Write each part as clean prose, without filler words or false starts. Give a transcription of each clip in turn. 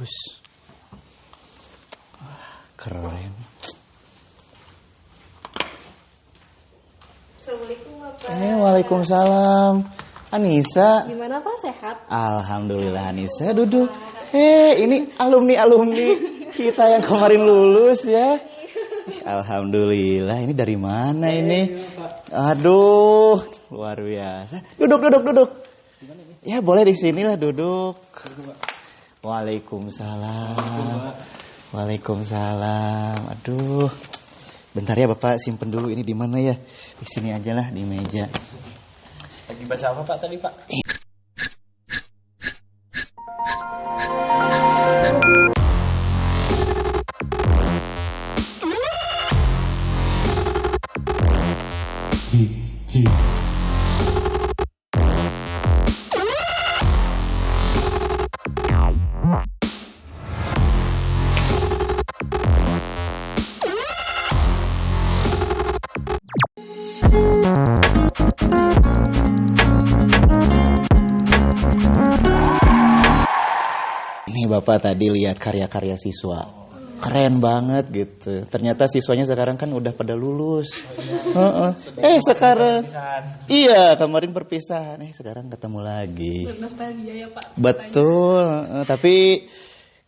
Hus. Keren. Assalamualaikum Bapak. Waalaikumsalam. Anissa. Gimana Pak, sehat? Alhamdulillah Anissa, duduk. Ini alumni kita yang kemarin lulus ya. Alhamdulillah, ini dari mana ini? Aduh, luar biasa. Duduk. Ya boleh di sinilah duduk. Waalaikumsalam. Aduh, bentar ya Bapak, simpen dulu ini di mana ya? Di sini aja lah, di meja. Lagi bahasa apa Pak tadi Pak? Ini Bapak tadi lihat karya-karya siswa. Keren banget gitu. Ternyata siswanya sekarang kan udah pada lulus. Sekarang iya, kemarin perpisahan. Sekarang ketemu lagi. Nostalgia ya Pak. Betul. Tapi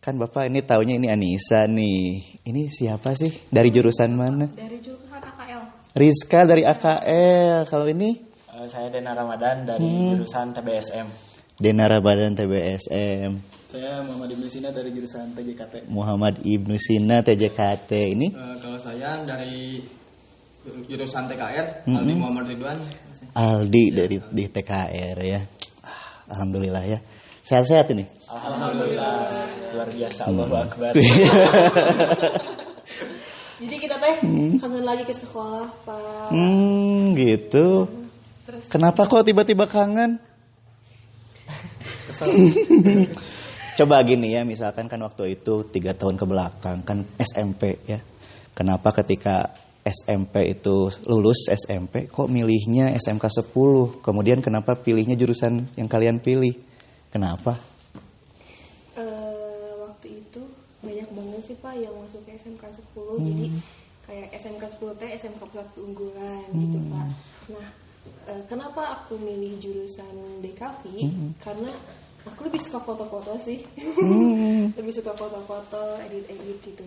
kan Bapak ini taunya ini Anissa nih. Ini siapa sih? Dari jurusan mana? Dari jurusan AKL. Rizka dari AKL. Kalau ini? Saya Dena Ramadan dari jurusan TBSM. Dena Ramadan TBSM. Saya Muhammad Ibnu Sina dari jurusan TJKT. Muhammad Ibnu Sina TJKT. Ini? Kalau saya dari jurusan TKR, Aldi Muhammad Ridwan. Aldi dari di TKR ya. Alhamdulillah ya. Sehat-sehat ini. Alhamdulillah, luar biasa. Allahu Akbar. Jadi kita kangen lagi ke sekolah Pak. Gitu. Terus Kenapa kok tiba-tiba kangen? Coba gini ya, misalkan kan waktu itu 3 tahun ke belakang kan SMP ya. Kenapa ketika SMP itu lulus SMP kok milihnya SMK 10? Kemudian kenapa pilihnya jurusan yang kalian pilih? Kenapa? waktu itu banyak banget sih Pak yang masuk ke SMK 10. Jadi kayak SMK 10 teh SMK pusat keunggulan gitu Pak. Nah, kenapa aku milih jurusan DKV? Karena aku lebih suka foto-foto sih. Lebih suka foto-foto, edit-edit gitu.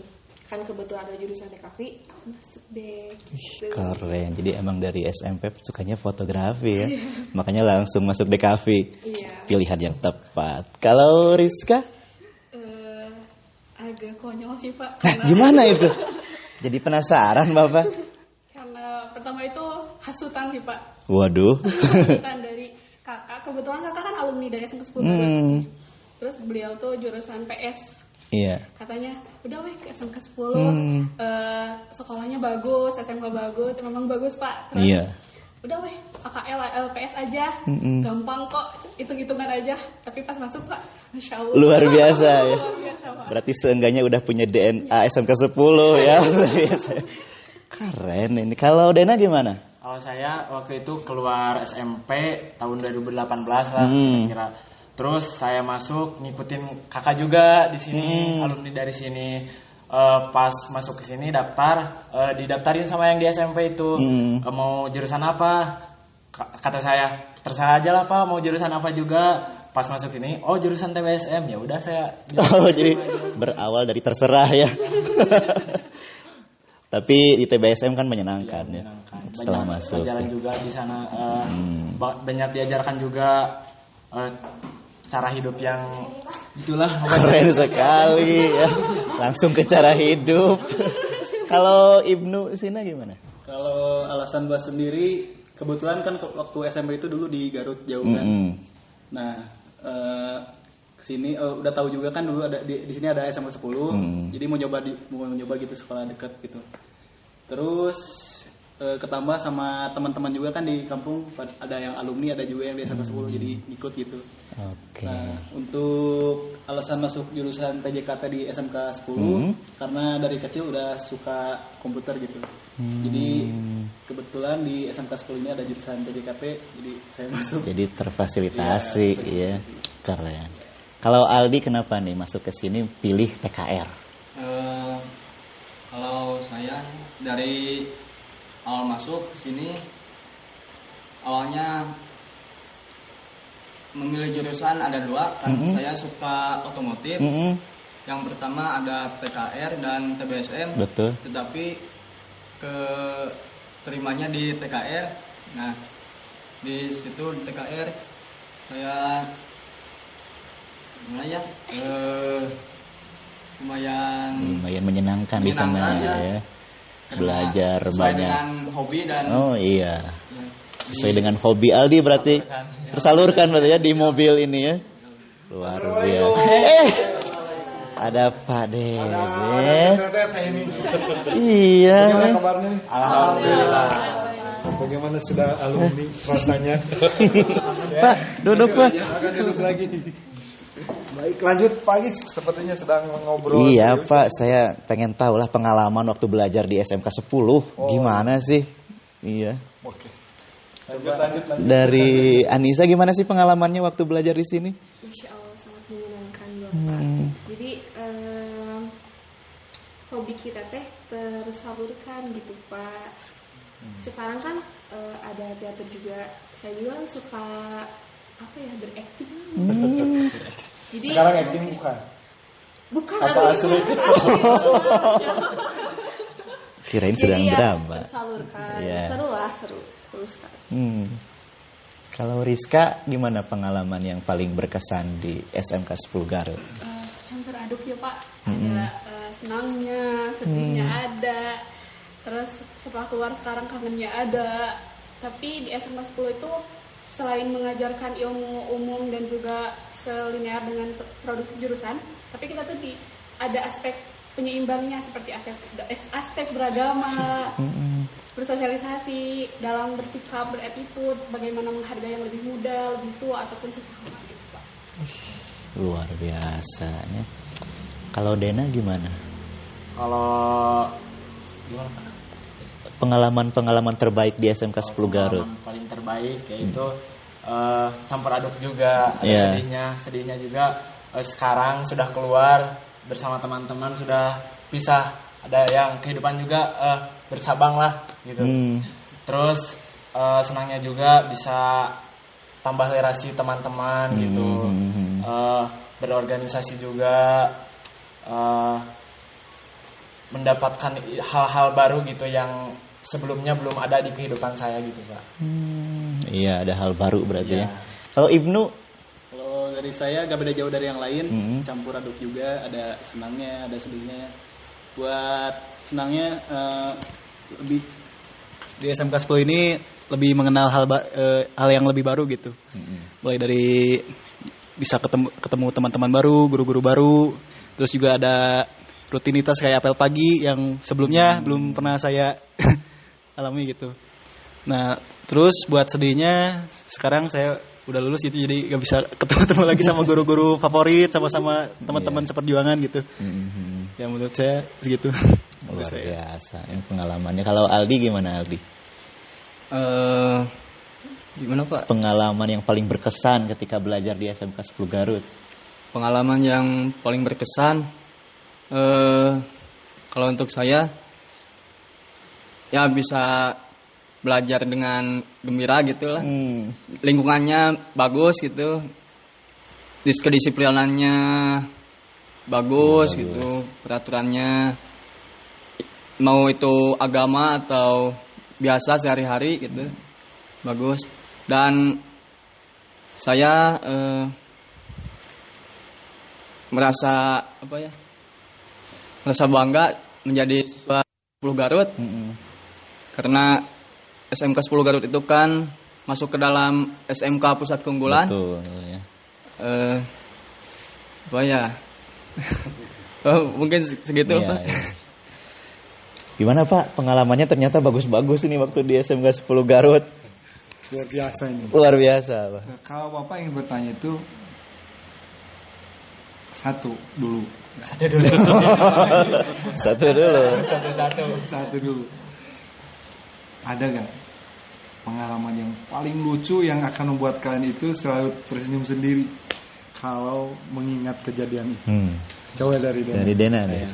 Kan kebetulan ada jurusan DKV, aku masuk deh gitu. Keren. Jadi emang dari SMP sukanya fotografi ya. Makanya langsung masuk DKV. Iya. Pilihan yang tepat. Kalau Rizka? Agak konyol sih Pak. Gimana itu? Jadi penasaran Bapak. Karena pertama itu hasutan sih Pak. Waduh. Hasutan dari kakak. Kebetulan kakak kan alumni dari SMK 10 banget. Terus beliau tuh jurusan PS. Iya. Katanya udah weh ke SMK 10 sekolahnya bagus, SMK bagus, memang bagus Pak. Terus, Iya. udah weh AKL LPS aja, gampang kok, hitung-hitungan aja. Tapi pas masuk Pak, Masya Allah. Luar biasa ya. Luar biasa Pak. Berarti seenggaknya udah punya DNA SMK 10 ya. Luar biasa. Keren ini. Kalau Dena gimana? Kalau saya waktu itu keluar SMP tahun 2018 lah kira. Terus saya masuk ngikutin kakak juga di sini, alumni dari sini. Pas masuk ke sini daftar, didaftarin sama yang di SMP itu. Mau jurusan apa? Kata saya, terserah aja lah Pak, mau jurusan apa juga. Pas masuk ini, oh jurusan TBSM, ya udah saya. Jadi berawal dari terserah ya. Tapi di TBSM kan menyenangkan ya. Setelah Banyak masuk. pelajaran juga di sana, banyak diajarkan juga cara hidup yang itulah. Keren sekali ya. Langsung ke cara hidup. Kalau Ibnu Sina gimana? Kalau alasan buat sendiri, kebetulan kan waktu SMP itu dulu di Garut jauh kan. Nah, kesini udah tahu juga kan dulu ada di sini ada SMK 10. Jadi mau nyoba gitu sekolah dekat gitu. Terus ketambah sama teman-teman juga kan di kampung ada yang alumni, ada juga yang di SMK 10 jadi ikut gitu. Oke. Nah, untuk alasan masuk jurusan TJKT di SMK 10 karena dari kecil udah suka komputer gitu. Jadi kebetulan di SMK 10 ini ada jurusan TJKT, jadi saya masuk. Jadi terfasilitasi ya. Keren. Kalau Aldi kenapa nih masuk ke sini pilih TKR? Kalau saya dari awal masuk ke sini, awalnya memilih jurusan ada 2 kan. Saya suka otomotif. Yang pertama ada TKR dan TBSM. Betul. Tetapi terimanya di TKR. Nah, di situ di TKR saya lumayan menyenangkan di sana ya. Belajar sesuai banyak dengan hobi dan iya. Sesuai dengan hobi Aldi berarti tersalurkan berarti ya di mobil ini ya. Luar biasa. Ada Pak Dede. Iya. Gimana kabarnya nih? Alhamdulillah. Bagaimana sudah alumni rasanya? Pak, duduk Pak. Akan duduk lagi. Baik, lanjut Pak Gis. Sepertinya sedang ngobrol. Iya serius. Pak, saya pengen tahu lah pengalaman waktu belajar di SMK 10. Gimana sih? Iya. Oke. Lanjut. Dari Anissa gimana sih pengalamannya waktu belajar di sini? Insya Allah sangat menyenangkan Bapak. Jadi hobi kita teh tersalurkan gitu Pak. Sekarang kan ada teater juga. Saya juga suka berakting. Jadi Sekarang acting bukan? bukan Apa asli? Kirain sedang Jadi drama. tersalurkan. Iya. Seru sekali. Kalau Rizka gimana pengalaman yang paling berkesan di SMK 10 Garut? Campur aduk ya Pak. Ada senangnya, sedihnya ada. Terus setelah keluar sekarang kangennya ada. Tapi di SMK 10 itu selain mengajarkan ilmu umum dan juga selinear dengan produk jurusan, tapi kita tuh ada aspek penyeimbangnya seperti aspek beragama, bersosialisasi, dalam bersikap, berattitude, bagaimana menghargai yang lebih muda, lebih tua ataupun sesama gitu Pak. Luar biasa ya. Kalau Dena gimana? Kalau gimana Pak? Pengalaman terbaik di SMK 10 Garut. Pengalaman paling terbaik yaitu campur aduk juga. Ada sedihnya juga. Sekarang sudah keluar bersama teman-teman, sudah pisah. Ada yang kehidupan juga bersabang lah gitu. Terus senangnya juga bisa tambah relasi teman-teman gitu. Berorganisasi juga, mendapatkan hal-hal baru gitu yang sebelumnya belum ada di kehidupan saya gitu Pak. Iya, ada hal baru berarti ya. Kalau Ibnu? Kalau dari saya gak beda jauh dari yang lain, campur aduk juga, ada senangnya, ada sedihnya. Buat senangnya lebih di SMK 10 ini lebih mengenal hal yang lebih baru gitu. Mulai dari bisa ketemu teman-teman baru, guru-guru baru, terus juga ada rutinitas kayak apel pagi yang sebelumnya belum pernah saya alami gitu. Nah, terus buat sedihnya sekarang saya udah lulus gitu, jadi gak bisa ketemu lagi sama guru-guru favorit, sama teman-teman seperjuangan gitu. Ya menurut saya segitu. Luar biasa yang pengalamannya. Kalau Aldi gimana Aldi? Gimana Pak? Pengalaman yang paling berkesan ketika belajar di SMK 10 Garut. Pengalaman yang paling berkesan, kalau untuk saya ya bisa belajar dengan gembira gitu lah. Lingkungannya bagus gitu, kedisiplinannya bagus gitu, peraturannya mau itu agama atau biasa sehari-hari gitu bagus. Dan saya merasa bangga menjadi siswa 10 Garut. Karena SMK 10 Garut itu kan masuk ke dalam SMK Pusat Keunggulan. Betul ya. Mungkin segitu Pak. Iya. Gimana Pak? Pengalamannya ternyata bagus-bagus ini waktu di SMK 10 Garut. Luar biasa ini. Luar biasa Pak. Nah, kalau Bapak ingin bertanya itu satu dulu. Satu dulu. Ada gak pengalaman yang paling lucu yang akan membuat kalian itu selalu tersenyum sendiri? kalau mengingat kejadian itu? Coba dari Dena. Dari Dena nih.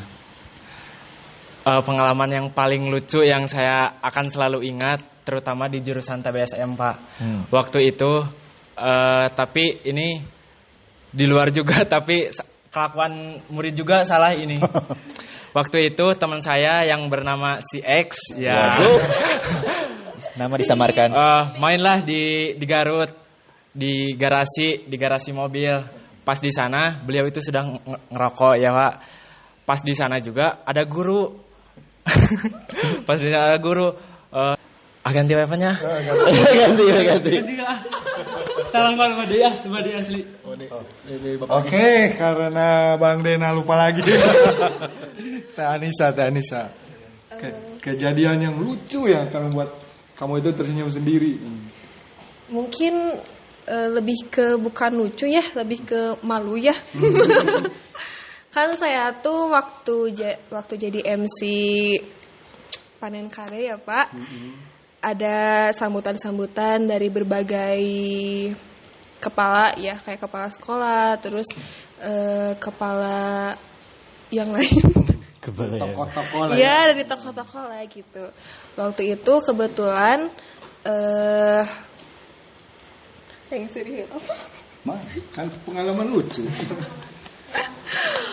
Pengalaman yang paling lucu yang saya akan selalu ingat, terutama di jurusan TBSM Pak. Waktu itu, tapi ini di luar juga, tapi kelakuan murid juga salah ini. Waktu itu teman saya yang bernama si X, ya, Nama disamarkan. mainlah di Garut, di garasi mobil. Pas di sana beliau itu sedang ngerokok ya Pak. Pas di sana juga ada guru. Pas di sana ada guru. Ganti wifi-nya. Ganti. Salam sama dia asli. Oke, karena Bang Dena lupa lagi. Teh Anissa. Kejadian yang lucu yang akan membuat kamu itu tersenyum sendiri. Mungkin lebih ke bukan lucu ya, lebih ke malu ya. Kan saya tuh waktu jadi MC panen kare ya Pak, ada sambutan-sambutan dari berbagai kepala ya, kayak kepala sekolah, terus kepala yang lain. Tokoh-tokoh lah. Iya, dari tokoh-tokoh lah gitu. Waktu itu kebetulan yang sedih apa? Kan pengalaman lucu.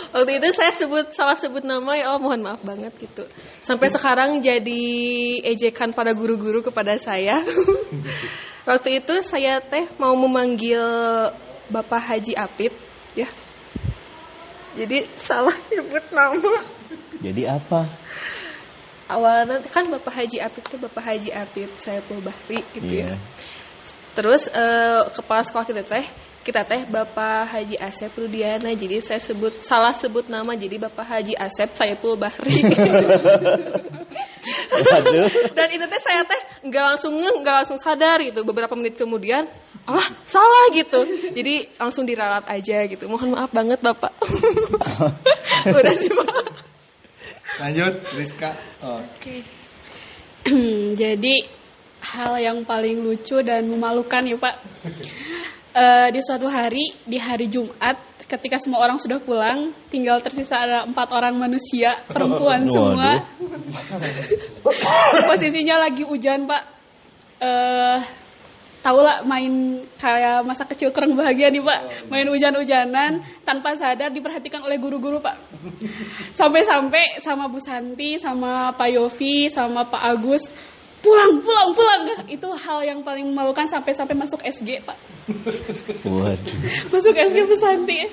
Waktu itu saya salah sebut nama, ya Allah mohon maaf banget gitu. Sampai sekarang jadi ejekan para guru-guru kepada saya. Waktu itu saya mau memanggil Bapak Haji Apip ya. Jadi salah nyebut nama. Jadi apa? Awalnya kan Bapak Haji Apip itu Bapak Haji Apip Saiful Bahri gitu ya. Iya. Terus kepala sekolah kita teh Bapak Haji Asep Rudiana. Jadi saya salah sebut nama, jadi Bapak Haji Asep Saiful Bahri. Dan itu teh saya nggak langsung sadar gitu. Beberapa menit kemudian, salah gitu. Jadi langsung diralat aja gitu. Mohon maaf banget Bapak. Udah sih Pak. Lanjut, Rizka. Oke. Jadi hal yang paling lucu dan memalukan ya Pak. Di suatu hari, di hari Jumat, ketika semua orang sudah pulang, tinggal tersisa ada 4 orang manusia, perempuan semua. Posisinya lagi hujan Pak. Tahu lah main kayak masa kecil kurang bahagia nih Pak. Main hujan-hujanan tanpa sadar diperhatikan oleh guru-guru Pak. Sampai-sampai sama Bu Santi, sama Pak Yofi, sama Pak Agus, pulang. Itu hal yang paling memalukan sampai masuk SG Pak. Waduh. Masuk SG Bu Santi.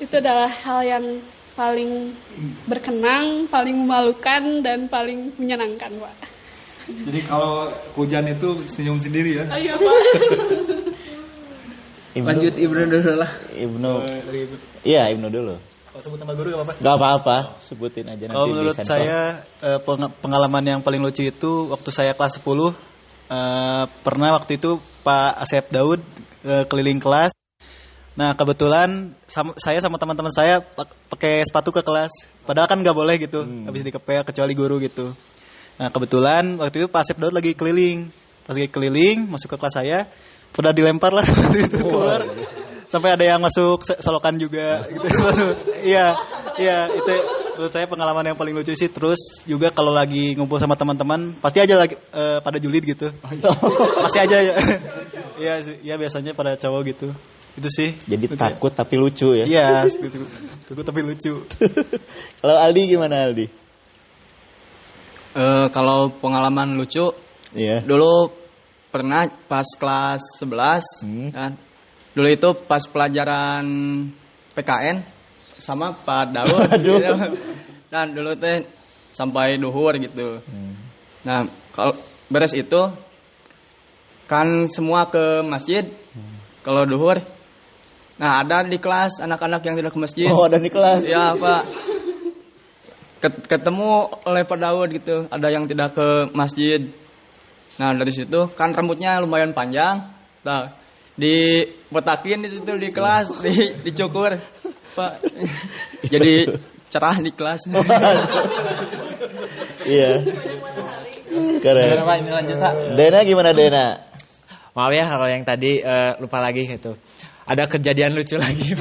Itu adalah hal yang paling berkenang, paling memalukan, dan paling menyenangkan Pak. Jadi kalau hujan itu senyum sendiri ya. Ayo Pak. Lanjut Ibnu dulu lah. Iya, Ibnu dulu. Kalau sebut nama guru gak apa-apa? Gak apa-apa, sebutin aja nanti. Kalau menurut disensor. saya pengalaman yang paling lucu itu waktu saya kelas 10, pernah waktu itu Pak Asep Daud keliling kelas. Nah kebetulan saya sama teman-teman saya pakai sepatu ke kelas, padahal kan nggak boleh gitu, habis dikepel kecuali guru gitu. Nah kebetulan waktu itu Pak Asep Daud lagi keliling, pas lagi keliling masuk ke kelas saya, udah dilempar lah itu keluar. Sampai ada yang masuk solokan juga gitu. Iya, itu menurut saya pengalaman yang paling lucu sih. Terus juga kalau lagi ngumpul sama teman-teman, pasti aja lagi pada julid gitu. Pasti aja ya. Iya, biasanya pada cowok gitu. Itu sih. Jadi takut tapi lucu ya. Iya, takut tapi lucu. Kalau Aldi gimana Aldi? Kalau pengalaman lucu, Iya. dulu pernah pas kelas 11 kan. Dulu itu pas pelajaran PKN sama Pak Daud. Gitu. Dan dulu teh sampai duhur gitu. Nah, kalau beres itu kan semua ke masjid. Kalau duhur, nah ada di kelas anak-anak yang tidak ke masjid. Oh, ada di kelas. Ya, Pak. Ketemu oleh Pak Daud gitu, ada yang tidak ke masjid. Nah, dari situ kan rambutnya lumayan panjang. Nah, dibotakin di situ di kelas, dicukur, Pak. Jadi cerah di kelas. Iya. Keren. Ini lanjut Pak. Dena gimana Dena? Maaf ya kalau yang tadi lupa lagi gitu. Ada kejadian lucu lagi.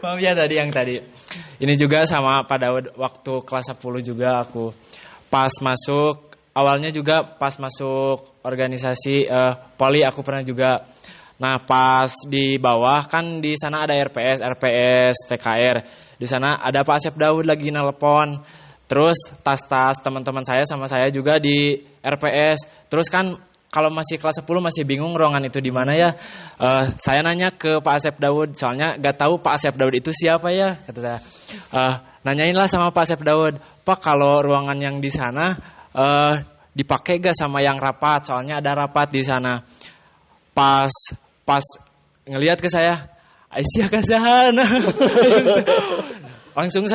Maaf ya tadi yang tadi. Ini juga sama Pak Daud waktu kelas 10 juga aku pas masuk, awalnya juga pas masuk organisasi Poli aku pernah juga. Nah, pas di bawah kan di sana ada RPS, TKR. Di sana ada Pak Asep Daud lagi nelpon. Terus tas-tas teman-teman saya sama saya juga di RPS. Terus kan kalau masih kelas 10 masih bingung ruangan itu di mana ya. Saya nanya ke Pak Asep Daud, soalnya gak tahu Pak Asep Daud itu siapa ya, kata saya. Nanyainlah sama Pak Asep Daud, Pak kalau ruangan yang di sana dipakai gak sama yang rapat, soalnya ada rapat di sana. Pas ngelihat ke saya, Aisyah kasahan. langsung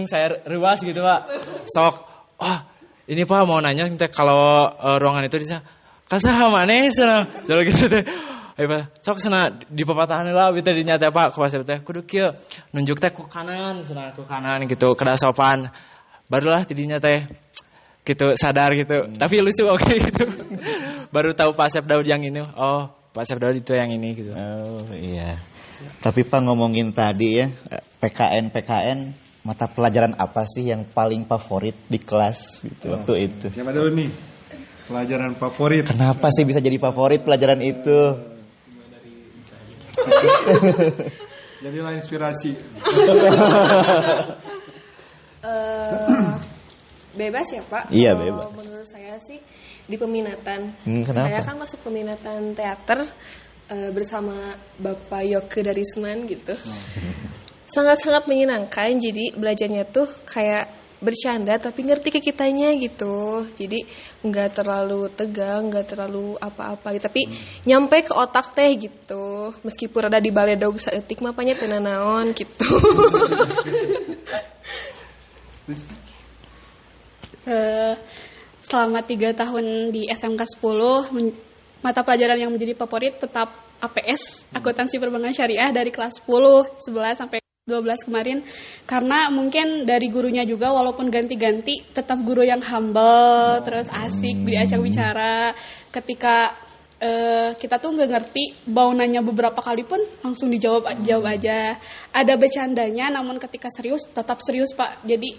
saya ruas gitu Pak. Sok, ini Pak mau nanya kalau ruangan itu di sana kasaha maneh sana. Jadi gitu teh. Sok sana di papatahan lah kita dinyata Pak ku teh kudu kieu nunjuk teh ku kanan sana ku kanan gitu kada sopan. Barulah tidinya teh gitu sadar gitu. Tapi lucu oke gitu. Baru tahu Pak Asep Daud yang ini. Oh, Pak Asep Daud itu yang ini gitu. Oh iya. Tapi Pak ngomongin tadi ya PKN mata pelajaran apa sih yang paling favorit di kelas gitu waktu itu? Siapa dulu nih? Pelajaran favorit. Kenapa sih bisa jadi favorit pelajaran itu? Jadilah inspirasi. Bebas ya Pak? Iya, Kalau bebas. menurut saya sih di peminatan. Kenapa? Saya kan masuk peminatan teater bersama Bapak Yoke Darisman gitu. Sangat-sangat menyenangkan. Jadi belajarnya tuh kayak bercanda tapi ngerti ke kitanya gitu. Jadi nggak terlalu tegang, nggak terlalu apa-apa. Tapi nyampe ke otak teh gitu. Meskipun ada di baledog saeutik mah panya teu naon gitu. Selama 3 tahun di SMK 10 mata pelajaran yang menjadi favorit tetap APS, akuntansi perbankan syariah dari kelas 10, 11 sampai 12 kemarin. Karena mungkin dari gurunya juga walaupun ganti-ganti tetap guru yang humble, terus asik diajak bicara. Ketika kita tuh nggak ngerti, mau nanya beberapa kali pun langsung jawab aja. Ada bercandanya, namun ketika serius tetap serius Pak. Jadi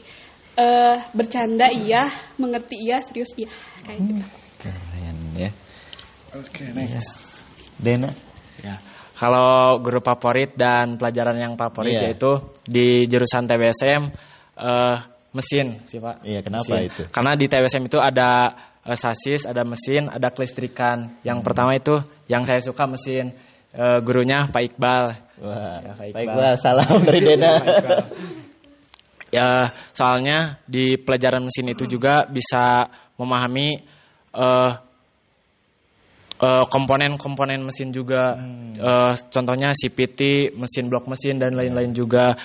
bercanda iya, mengerti iya, serius iya, kayak gitu. Keren ya. Oke, next. Dena. Ya. Kalau guru favorit dan pelajaran yang favorit Iya. yaitu di jurusan TBSM mesin sih Pak. Iya, kenapa Mesin. itu? Karena di TBSM itu ada sasis, ada mesin, ada kelistrikan. Yang pertama itu yang saya suka mesin. Gurunya Pak Iqbal. Wah, Ya, Pak baik Iqbal. salam dari Dena. Pak Iqbal. Ya, soalnya di pelajaran mesin itu juga bisa memahami komponen-komponen mesin juga. Contohnya CPT, mesin blok mesin dan lain-lain juga.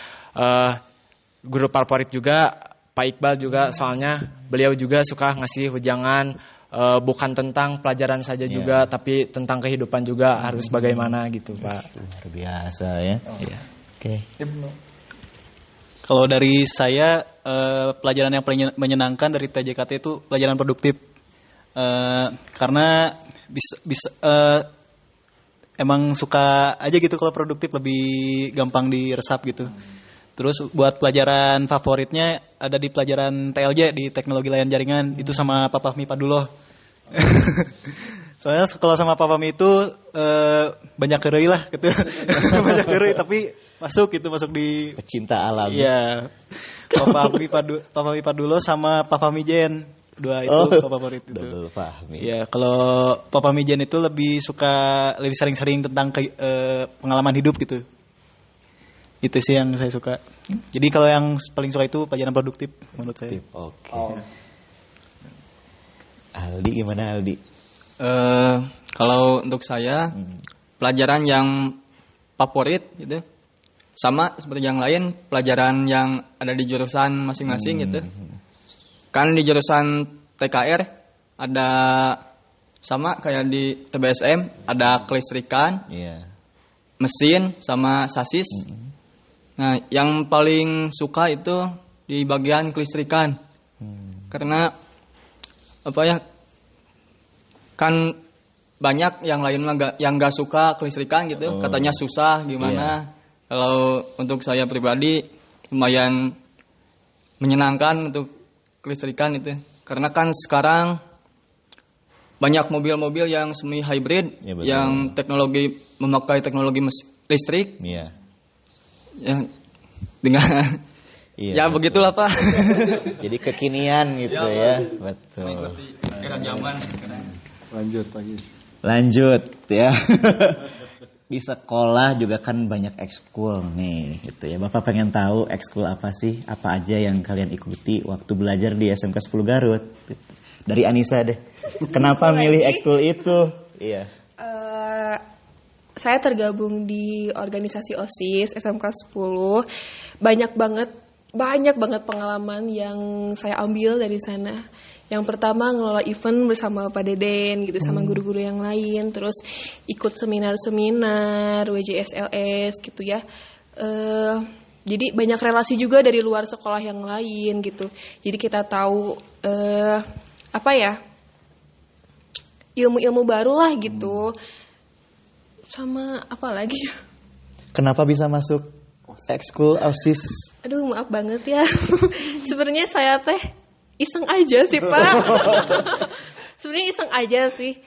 Guru favorit juga Pak Iqbal juga, soalnya beliau juga suka ngasih wejangan bukan tentang pelajaran saja juga, tapi tentang kehidupan juga harus bagaimana gitu Pak. Luar biasa ya. Iya. Oke. Kalau dari saya pelajaran yang paling menyenangkan dari TJKT itu pelajaran produktif. Karena bisa emang suka aja gitu kalau produktif, lebih gampang diresap gitu. Terus buat pelajaran favoritnya ada di pelajaran TLJ di teknologi layanan jaringan, itu sama Pak Fahmi Paduloh. Soalnya kalau sama Pak Fahmi itu banyak kerei lah gitu. Banyak kerei tapi masuk di Pecinta alam. iya. Pak Fahmi Paduloh sama Pak Fahmi Jen. Dua itu favorit itu. Dulu Fahmi. Ya, kalau Papa Mijan itu lebih sering-sering tentang pengalaman hidup gitu. Itu sih yang saya suka. Jadi kalau yang paling suka itu pelajaran produktif menurut saya. Oke. Aldi gimana Aldi? Kalau untuk saya pelajaran yang favorit gitu, sama seperti yang lain, pelajaran yang ada di jurusan masing-masing gitu. Kan di jurusan TKR ada sama kayak di TBSM, ada kelistrikan, mesin sama sasis. Nah, yang paling suka itu di bagian kelistrikan. Karena apa ya? Kan banyak yang lain yang nggak suka kelistrikan gitu, katanya susah gimana. Kalau untuk saya pribadi lumayan menyenangkan untuk kelistrikan itu, karena kan sekarang banyak mobil-mobil yang semi hybrid, yang memakai teknologi listrik, yang dengan ya begitulah Pak. Jadi kekinian gitu ya, betul. Mengikuti era zaman sekarang. Lanjut ya. Di sekolah juga kan banyak ekskul nih gitu ya. Bapak pengen tahu ekskul apa sih? Apa aja yang kalian ikuti waktu belajar di SMK 10 Garut? Dari Anissa deh. Kenapa milih ekskul itu? Iya. Saya tergabung di organisasi OSIS SMK 10. Banyak banget pengalaman yang saya ambil dari sana. Yang pertama ngelola event bersama Pak Deden gitu, sama guru-guru yang lain, terus ikut seminar-seminar WJSLS gitu ya. Jadi banyak relasi juga dari luar sekolah yang lain gitu. Jadi kita tahu ilmu-ilmu baru lah gitu. Sama apa lagi? Kenapa bisa masuk ekskul OSIS? Aduh, maaf banget ya. Sebenarnya saya iseng aja sih Pak. Sebenarnya iseng aja sih.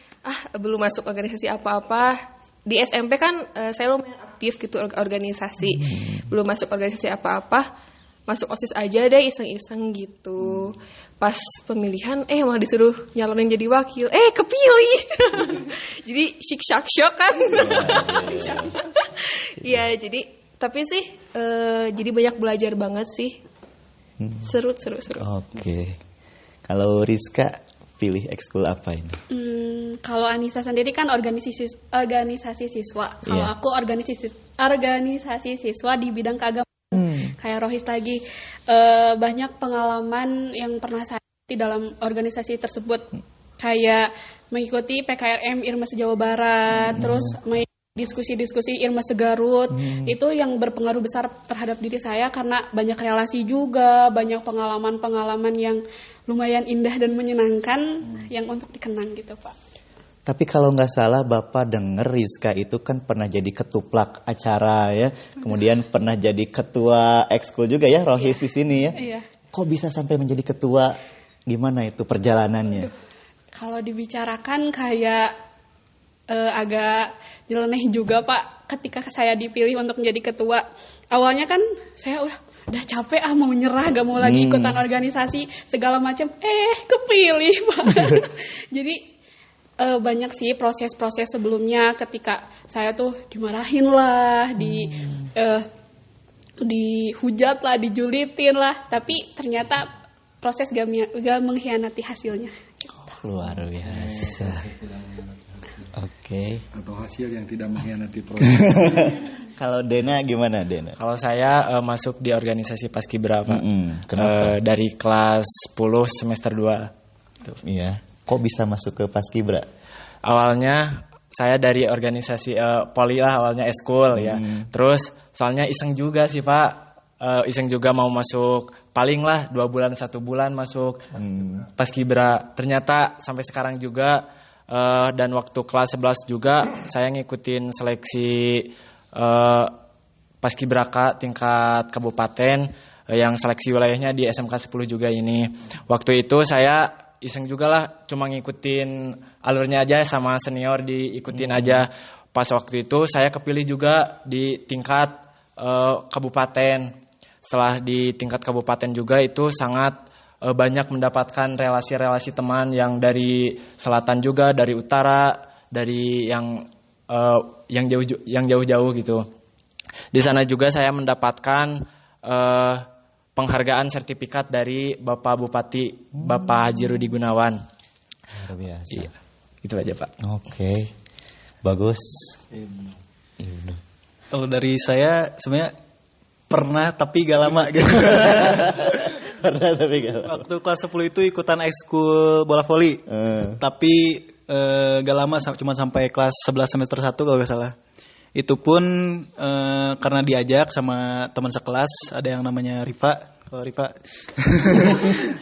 Belum masuk organisasi apa-apa. Di SMP kan saya lumayan aktif gitu organisasi. Belum masuk organisasi apa-apa. Masuk OSIS aja deh iseng-iseng gitu. Pas pemilihan malah disuruh nyalonin jadi wakil. Kepilih. Jadi syok kan. Iya, jadi tapi sih jadi banyak belajar banget sih. Seru. Oke. Kalau Rizka pilih ekskul apa ini? Kalau Anissa sendiri kan organisasi siswa. Kalau aku organisasi siswa di bidang keagamaan. Kayak Rohis lagi banyak pengalaman yang pernah saya di dalam organisasi tersebut. Kayak mengikuti PKRM Irmas Jawa Barat, terus diskusi-diskusi Irmas Garut, itu yang berpengaruh besar terhadap diri saya karena banyak relasi juga, banyak pengalaman-pengalaman yang lumayan indah dan menyenangkan yang untuk dikenang gitu Pak. Tapi kalau nggak salah Bapak denger Rizka itu kan pernah jadi ketuplak acara ya, kemudian pernah jadi ketua ekskul juga ya, Rohis di sini ya. Iya. Kok bisa sampai menjadi ketua? Gimana itu perjalanannya? Kalau dibicarakan kayak agak nyeleneh juga Pak ketika saya dipilih untuk menjadi ketua. Awalnya kan saya udah capek mau nyerah, gak mau lagi ikutan organisasi segala macam. Kepilih Pak. Jadi banyak sih proses-proses sebelumnya ketika saya tuh dimarahin lah, dihujat lah, dijulitin lah, tapi ternyata proses gak mengkhianati hasilnya. Luar biasa. Oke. Atau hasil yang tidak mengkhianati proses. Kalau Dena gimana Dena? Kalau saya masuk di organisasi Paskibra Pak. Kenapa? Dari kelas 10 semester 2. Tuh. Iya. Kok bisa masuk ke Paskibra? Awalnya saya dari organisasi poli lah, awalnya eskul ya. Terus soalnya iseng juga sih Pak. Iseng juga mau masuk, paling lah 2 bulan 1 bulan masuk Paskibra. Ternyata sampai sekarang juga dan waktu kelas 11 juga saya ngikutin seleksi Paskibraka tingkat kabupaten yang seleksi wilayahnya di SMK 10 juga ini. Waktu itu saya iseng juga lah, cuma ngikutin alurnya aja sama senior, diikutin aja. Pas waktu itu saya kepilih juga di tingkat kabupaten. Setelah di tingkat kabupaten juga itu sangat banyak mendapatkan relasi-relasi teman yang dari selatan juga, dari utara, dari yang jauh-jauh gitu. Di sana juga saya mendapatkan penghargaan sertifikat dari Bapak Bupati, Bapak Haji Rudi Gunawan. Luar biasa. Iya, itu aja Pak. Oke, bagus. Kalau dari saya sebenarnya pernah tapi gak lama gitu. Pernah tapi gak lama. Waktu kelas 10 itu ikutan ekskul bola voli. Tapi gak lama, cuma sampai kelas 11 semester 1 kalau gak salah. Itu pun karena diajak sama teman sekelas, ada yang namanya Rifa. Kalau Rifa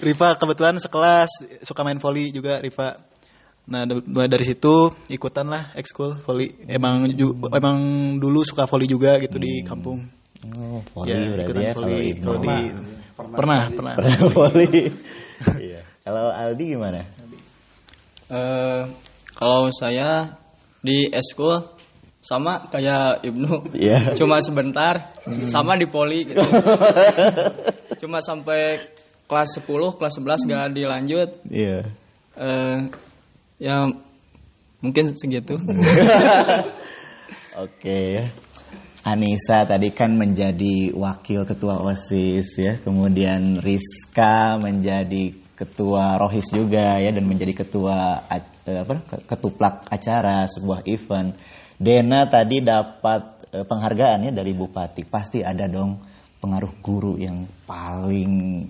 Rifa kebetulan sekelas, suka main voli juga Rifa. Nah mulai dari situ ikutan lah ekskul volley. Emang dulu suka volley juga gitu di kampung. Oh, volley berarti ya kalau Ibnu. Pernah. Volley. Iya. Kalau Aldi gimana? Kalau saya di eskul sama kayak Ibnu, Iya. cuma sebentar, sama di poli gitu. Cuma sampai kelas 10, kelas 11 gak dilanjut. Iya. Ya mungkin segitu. Oke. Anissa tadi kan menjadi wakil ketua OSIS ya, kemudian Rizka menjadi ketua Rohis juga ya, dan menjadi ketua ketuplak acara sebuah event. Dena tadi dapat penghargaan ya dari Bupati. Pasti ada dong pengaruh guru yang paling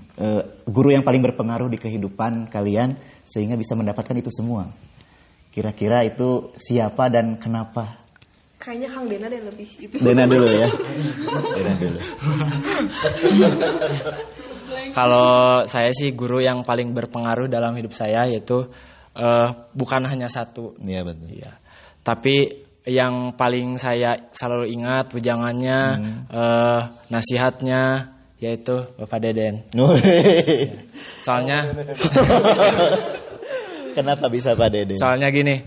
berpengaruh di kehidupan kalian sehingga bisa mendapatkan itu semua. Kira-kira itu siapa dan kenapa? Kayaknya Kang Dena deh lebih gitu. Dena dulu ya. Dena dulu. Kalau saya sih guru yang paling berpengaruh dalam hidup saya yaitu bukan hanya satu. Iya betul. Iya. Tapi yang paling saya selalu ingat wejangannya, nasihatnya yaitu Bapak Deden. Soalnya kenapa bisa Pak Deden? Soalnya gini,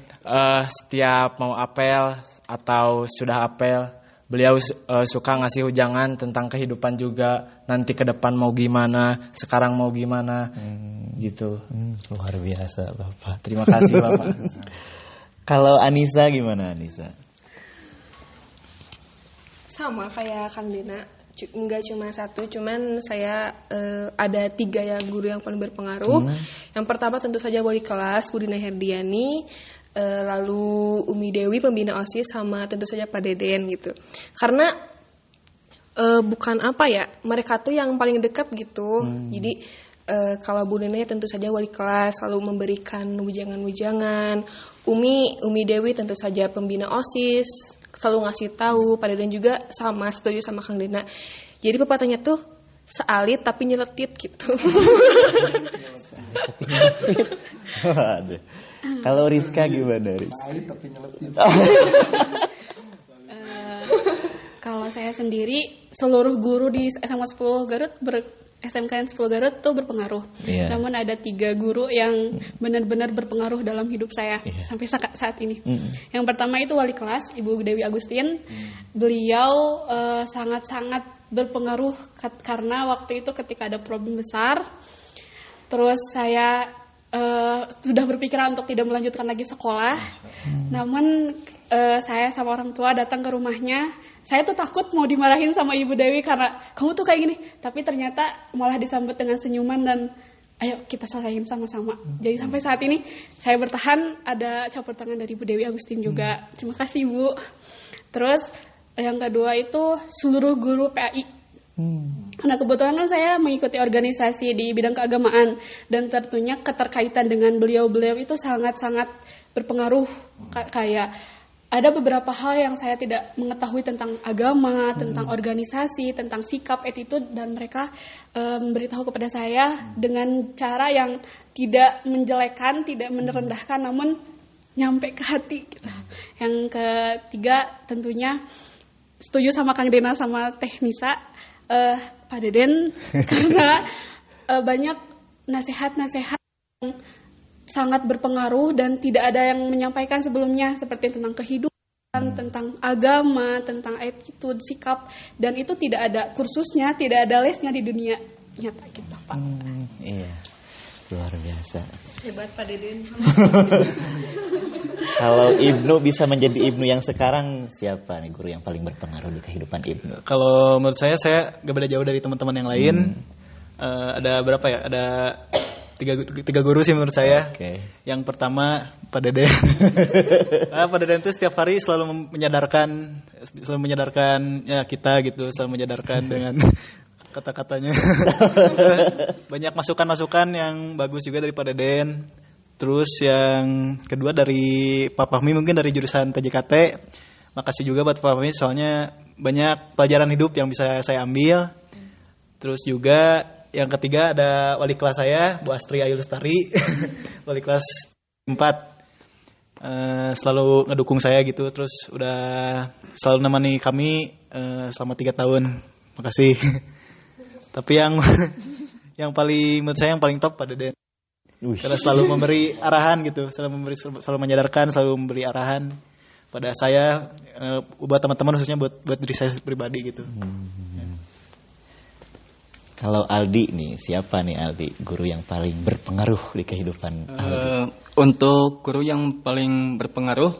setiap mau apel atau sudah apel, beliau suka ngasih ujangan tentang kehidupan juga, nanti ke depan mau gimana, sekarang mau gimana, gitu. Luar biasa Bapak. Terima kasih Bapak. Kalau Anissa gimana Anissa? Sama kayak Kang Dena, enggak cuma satu, cuman saya ada 3 ya guru yang paling berpengaruh. Yang pertama tentu saja wali kelas Budina Herdiani, lalu Umi Dewi pembina OSIS, sama tentu saja Pak Deden gitu. Karena bukan apa ya, mereka tuh yang paling dekat gitu. Jadi kalau Bu Nene tentu saja wali kelas selalu memberikan ujangan-ujangan. Umi Dewi tentu saja pembina OSIS, selalu ngasih tahu. Pak Deden juga sama, setuju sama Kang Dena. Jadi pepatahnya tuh sealit tapi nyeletit gitu. Waduh. Kalau Rizka gimana Rizka? Pahit tapi nyeletit. Kalau saya sendiri, seluruh guru di SMA 10 Garut SMKN 10 Garut tuh berpengaruh. Iya. Namun ada 3 guru yang benar-benar berpengaruh dalam hidup saya sampai saat ini. Yang pertama itu wali kelas Ibu Dewi Agustin. Beliau sangat-sangat berpengaruh karena waktu itu ketika ada problem besar, terus saya sudah berpikiran untuk tidak melanjutkan lagi sekolah. Namun saya sama orang tua datang ke rumahnya. Saya tuh takut mau dimarahin sama Ibu Dewi karena kamu tuh kayak gini. Tapi ternyata malah disambut dengan senyuman dan ayo kita selesaiin sama-sama. Jadi sampai saat ini saya bertahan, ada campur tangan dari Ibu Dewi Agustin juga. Terima kasih Bu. Terus yang kedua itu seluruh guru PAI. Nah kebetulan kan saya mengikuti organisasi di bidang keagamaan dan tentunya keterkaitan dengan beliau-beliau itu sangat-sangat berpengaruh. Kayak ada beberapa hal yang saya tidak mengetahui tentang agama, tentang organisasi, tentang sikap, attitude, dan mereka memberitahu kepada saya dengan cara yang tidak menjelekkan, tidak merendahkan, namun nyampe ke hati. Gitu. Yang ketiga tentunya setuju sama Kang Dena sama Teh Nisa, Pak Deden, karena banyak nasihat-nasihat yang sangat berpengaruh dan tidak ada yang menyampaikan sebelumnya seperti tentang kehidupan, tentang agama, tentang attitude, sikap, dan itu tidak ada kursusnya, tidak ada lesnya di dunia nyata kita Pak. Iya, luar biasa. Hebat Pak Deden. Kalau Ibnu bisa menjadi Ibnu yang sekarang, siapa nih guru yang paling berpengaruh di kehidupan Ibnu? Kalau menurut saya gak beda jauh dari teman-teman yang lain. Ada berapa ya? Ada tiga guru sih menurut saya. Okay. Yang pertama Pak Deden. Pak Deden itu setiap hari selalu menyadarkan ya kita gitu, selalu menyadarkan dengan kata-katanya. Banyak masukan-masukan yang bagus juga dari Pak Deden. Terus yang kedua dari Pak Fahmi, mungkin dari jurusan TJKT. Makasih juga buat Pak Fahmi, soalnya banyak pelajaran hidup yang bisa saya ambil. Terus juga yang ketiga ada wali kelas saya, Bu Astri Ayu Lestari, wali kelas 4. selalu ngedukung saya gitu, terus udah selalu nemani kami selama 3 tahun. Makasih. Tapi yang paling menurut saya yang paling top Pak Deden. Karena selalu memberi arahan gitu, selalu menyadarkan, selalu memberi arahan pada saya, buat teman-teman, khususnya buat diri saya pribadi gitu. Kalau Aldi nih, siapa nih Aldi guru yang paling berpengaruh di kehidupan Aldi? Untuk guru yang paling berpengaruh,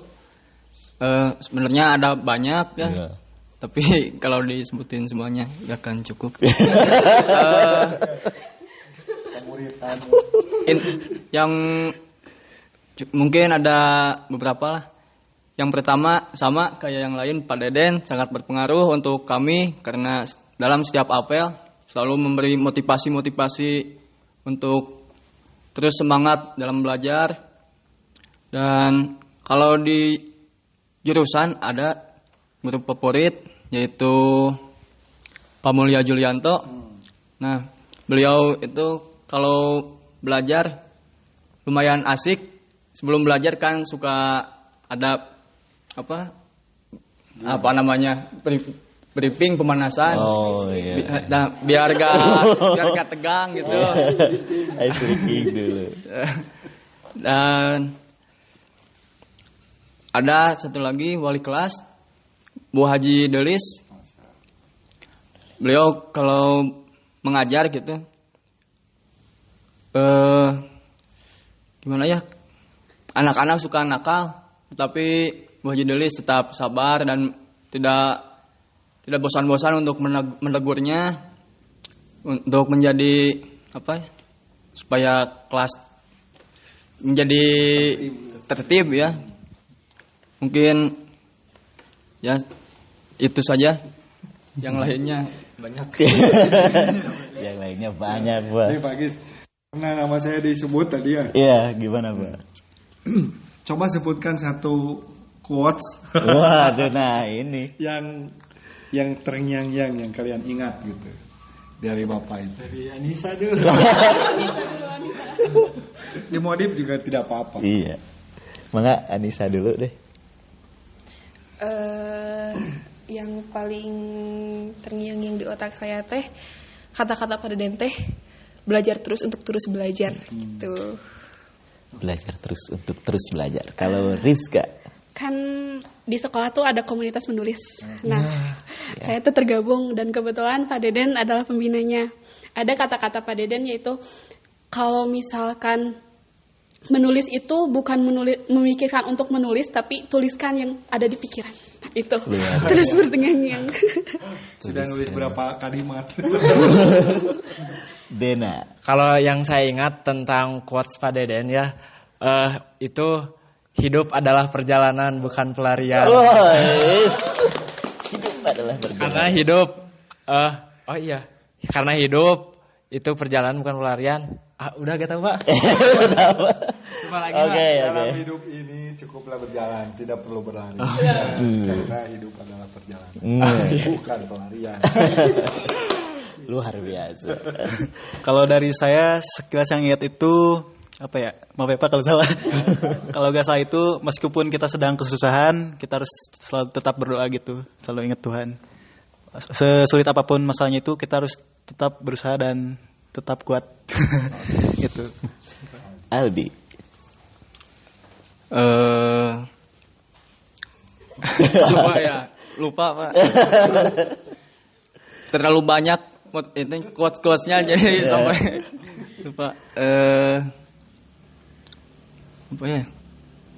sebenarnya ada banyak ya. Iya. Tapi kalau disebutin semuanya gak akan cukup. Yang mungkin ada beberapa lah. Yang pertama sama kayak yang lain, Pak Deden sangat berpengaruh untuk kami karena dalam setiap apel selalu memberi motivasi untuk terus semangat dalam belajar. Dan kalau di jurusan ada guru favorit yaitu Pak Mulya Julianto. Nah, beliau itu kalau belajar lumayan asik. Sebelum belajar kan suka ada apa namanya briefing pemanasan. Oh iya. Nah, biar gak tegang gitu. Ice breaking dulu. Dan ada satu lagi wali kelas, Bu Haji Delis. Beliau kalau mengajar gitu, gimana ya? Anak-anak suka nakal, tapi Bu Haji Delis tetap sabar dan tidak bosan-bosan untuk menegurnya, untuk menjadi supaya kelas menjadi tertib ya. Mungkin ya itu saja. Yang lainnya banyak. Yang lainnya banyak, Pak. Pak Gis, karena nama saya disebut tadi ya. Iya, gimana, Pak? Coba sebutkan satu quotes Waduh, nah ini yang terngiang-ngiang yang kalian ingat gitu dari Bapak itu. Dari Anissa dulu. Dimodif juga tidak apa-apa. Iya. Maka Anissa dulu deh. Yang paling terngiang-ngiang di otak saya teh kata-kata Pak Deden teh belajar terus untuk terus belajar gitu. Belajar terus untuk terus belajar. Kalau Rizka Kan di sekolah tuh ada komunitas menulis. Nah, saya tuh tergabung dan kebetulan Pak Deden adalah pembinanya. Ada kata-kata Pak Deden yaitu kalau misalkan menulis itu bukan memikirkan untuk menulis, tapi tuliskan yang ada di pikiran. Nah, itu terus bertengah-tengah. Sudah nulis berapa kalimat? Dena. Kalau yang saya ingat tentang quotes Pak Deden ya, itu hidup adalah perjalanan bukan pelarian. Hidup adalah perjalanan. Karena hidup, karena hidup itu perjalanan bukan pelarian. Udah gak tahu Pak. Oke. Dalam hidup ini cukuplah berjalan, tidak perlu berlari. Karena hidup adalah perjalanan, bukan pelarian. Luar biasa. Kalau dari saya sekilas yang ingat itu maaf ya Pak kalau salah. Kalau gak salah itu meskipun kita sedang kesusahan, kita harus selalu tetap berdoa gitu, selalu ingat Tuhan. Sesulit apapun masalahnya itu, kita harus tetap berusaha dan tetap kuat. Gitu. Aldi. Lupa Pak. Terlalu banyak itu quotes-quotesnya jadi sampai lupa.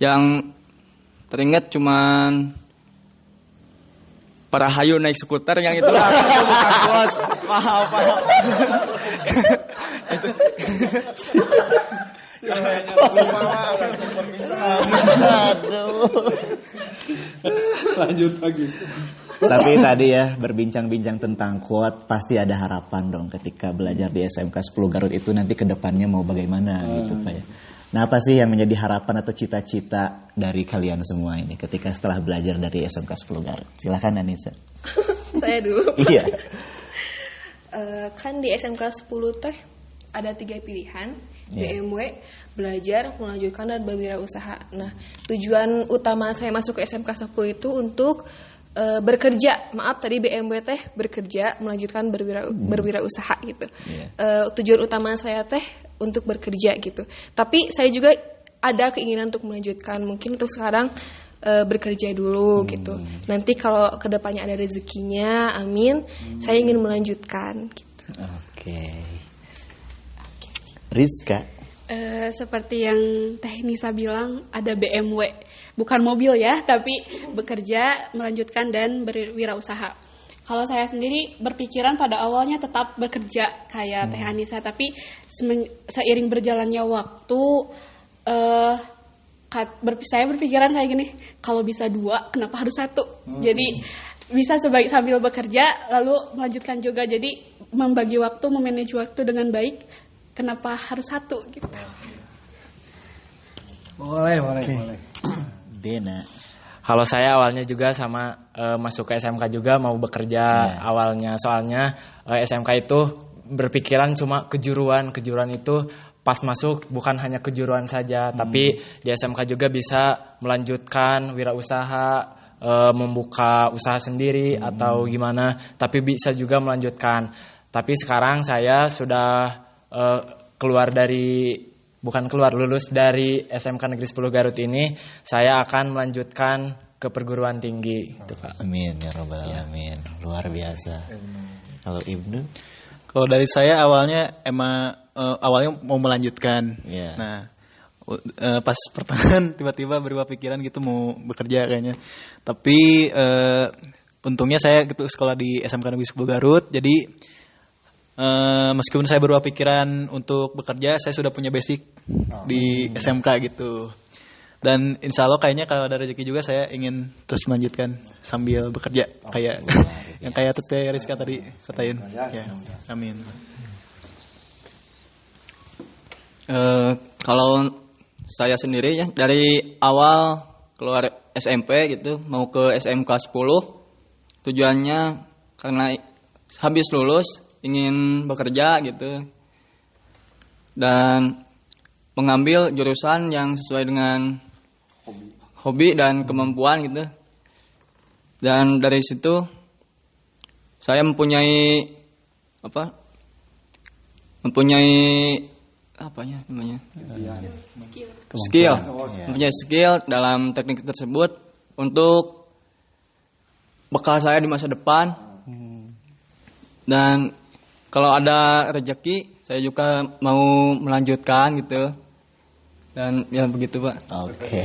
Yang teringat cuman para hayu naik skuter yang itu lah. Bukan quotes. Maaf. Itu. Lanjut lagi. Tapi tadi ya berbincang-bincang tentang quote, pasti ada harapan dong ketika belajar di SMK 10 Garut itu nanti ke depannya mau bagaimana gitu Pak ya. Nah, apa sih yang menjadi harapan atau cita-cita dari kalian semua ini ketika setelah belajar dari SMK 10 Garut? Silakan Anissa. Saya dulu. Iya. Kan di SMK 10 teh ada 3 pilihan, BMW, belajar, melanjutkan, dan berwirausaha. Nah, tujuan utama saya masuk ke SMK 10 itu untuk bekerja. Maaf, tadi BMW teh bekerja, melanjutkan berwirausaha gitu. Tujuan utama saya teh untuk bekerja gitu. Tapi saya juga ada keinginan untuk melanjutkan. Mungkin untuk sekarang bekerja dulu gitu. Nanti kalau kedepannya ada rezekinya, amin, saya ingin melanjutkan gitu. Oke. Rizka. Seperti yang Teh Nisa bilang, ada BMW. Bukan mobil ya, tapi bekerja, melanjutkan, dan berwirausaha. Kalau saya sendiri berpikiran pada awalnya tetap bekerja kayak Teh Anissa, tapi seiring berjalannya waktu, saya berpikiran kayak gini, kalau bisa 2, kenapa harus 1? Jadi bisa sambil bekerja, lalu melanjutkan juga. Jadi membagi waktu, memanage waktu dengan baik, kenapa harus 1 gitu. Boleh. Dena. Kalau saya awalnya juga sama masuk ke SMK juga mau bekerja awalnya, soalnya SMK itu berpikiran cuma kejuruan itu pas masuk bukan hanya kejuruan saja, tapi di SMK juga bisa melanjutkan wirausaha, membuka usaha sendiri atau gimana, tapi bisa juga melanjutkan. Tapi sekarang saya sudah lulus dari SMK Negeri 10 Garut ini, saya akan melanjutkan ke perguruan tinggi gitu, Pak. Amin ya rabbal alamin. Luar biasa. Kalau Ibnu? Kalau dari saya awalnya awalnya mau melanjutkan. Nah, pas pertengahan tiba-tiba berubah pikiran gitu mau bekerja kayaknya. Tapi untungnya saya gitu sekolah di SMK Negeri 10 Garut. Jadi meskipun saya berubah pikiran untuk bekerja, saya sudah punya basic di SMK gitu. Dan insya Allah kayaknya kalau ada rezeki juga saya ingin terus melanjutkan sambil bekerja kayak yang kayak Tete Rizka tadi katain. Ya, amin. Kalau saya sendiri ya dari awal keluar SMP gitu mau ke SMK 10, tujuannya karena habis lulus ingin bekerja gitu dan mengambil jurusan yang sesuai dengan hobi dan kemampuan gitu. Dan dari situ saya mempunyai skill dalam teknik tersebut untuk bekal saya di masa depan. Dan kalau ada rezeki saya juga mau melanjutkan gitu. Dan ya begitu, Pak. Oke.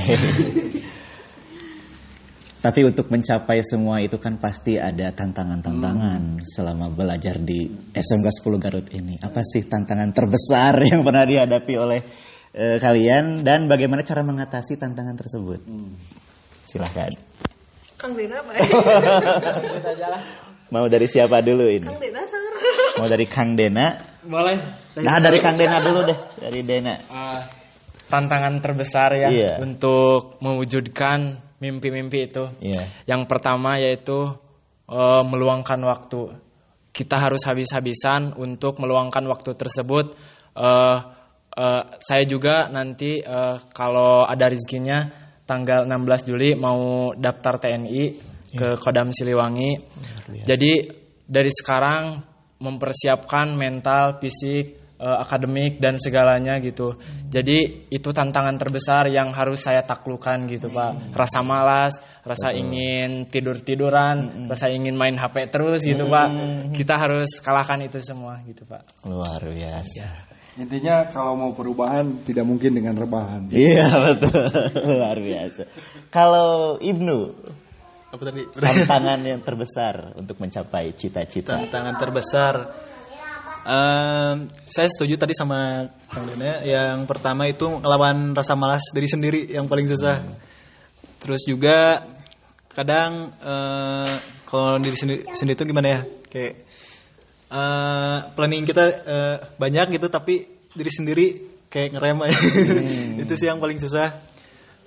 Tapi untuk mencapai semua itu kan pasti ada tantangan-tantangan selama belajar di SMK 10 Garut ini. Apa sih tantangan terbesar yang pernah dihadapi oleh kalian dan bagaimana cara mengatasi tantangan tersebut? Silahkan. Kang Dena apa? Mau dari siapa dulu ini? Kang Dena sangar. Mau dari Kang Dena? Boleh. Nah, dari Kang Dena dulu deh. Dari Dena. Tantangan terbesar ya untuk mewujudkan mimpi-mimpi itu. Yang pertama yaitu meluangkan waktu. Kita harus habis-habisan untuk meluangkan waktu tersebut. Saya juga nanti kalau ada rezekinya tanggal 16 Juli mau daftar TNI ke Kodam Siliwangi. Jadi dari sekarang mempersiapkan mental, fisik, akademik dan segalanya gitu. Jadi itu tantangan terbesar yang harus saya taklukkan gitu, Pak. Rasa malas, rasa ingin tidur-tiduran, rasa ingin main HP terus gitu, Pak. Kita harus kalahkan itu semua gitu, Pak. Luar biasa. Intinya kalau mau perubahan tidak mungkin dengan rebahan. Iya, betul. Luar biasa. Kalau Ibnu, apa tadi? tantangan yang terbesar untuk mencapai cita-cita. Tantangan terbesar. Saya setuju tadi sama Kang Dena. Yang pertama itu ngelawan rasa malas diri sendiri yang paling susah. Terus juga kadang kalau diri sendiri itu gimana ya? Kayak planning kita banyak gitu, tapi diri sendiri kayak ngerem aja. Itu sih yang paling susah.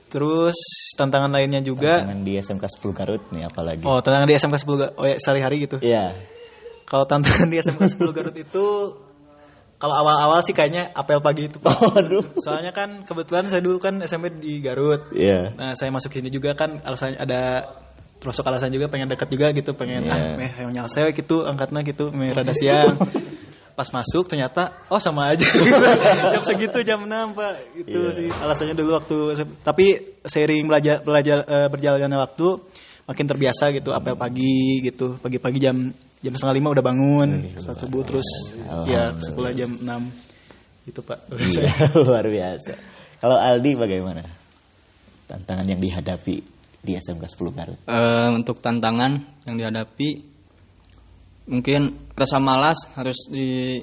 Terus tantangan lainnya juga. Tantangan di SMK 10 Garut nih apalagi? Oh, tantangan di SMK 10 Garut. Oh ya, sehari-hari gitu. Iya. Kalau tantangan di SMK 10 Garut itu Kalau awal-awal sih kayaknya apel pagi itu, Pak. Waduh. Soalnya kan kebetulan saya dulu kan SMP di Garut. Iya. Nah, saya masuk sini juga kan alasannya ada termasuk alasan juga pengen dekat juga gitu, pengen yang nyalsel gitu, angkatnya gitu, rada siang. Pas masuk ternyata sama aja gitu. Jam segitu jam 6, Pak. Itu sih alasannya dulu waktu, tapi seiring berjalannya waktu makin terbiasa gitu, apel pagi gitu. Pagi-pagi jam 4:30 udah bangun, sholat subuh terus ya sekolah jam 6 gitu, Pak. Iya, luar biasa. Kalau Aldi bagaimana? Tantangan yang dihadapi di SMK 10 Garut. Untuk tantangan yang dihadapi mungkin rasa malas harus di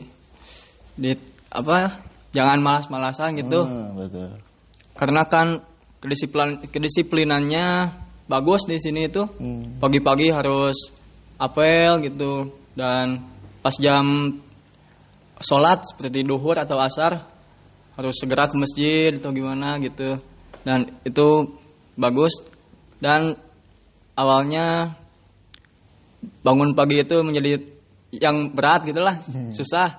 jangan malas-malasan gitu. Betul. Karena kan kedisiplinannya bagus di sini itu. Pagi-pagi harus apel gitu, dan pas jam sholat seperti duhur atau asar harus segera ke masjid atau gimana gitu, dan itu bagus. Dan awalnya bangun pagi itu menjadi yang berat gitulah, susah,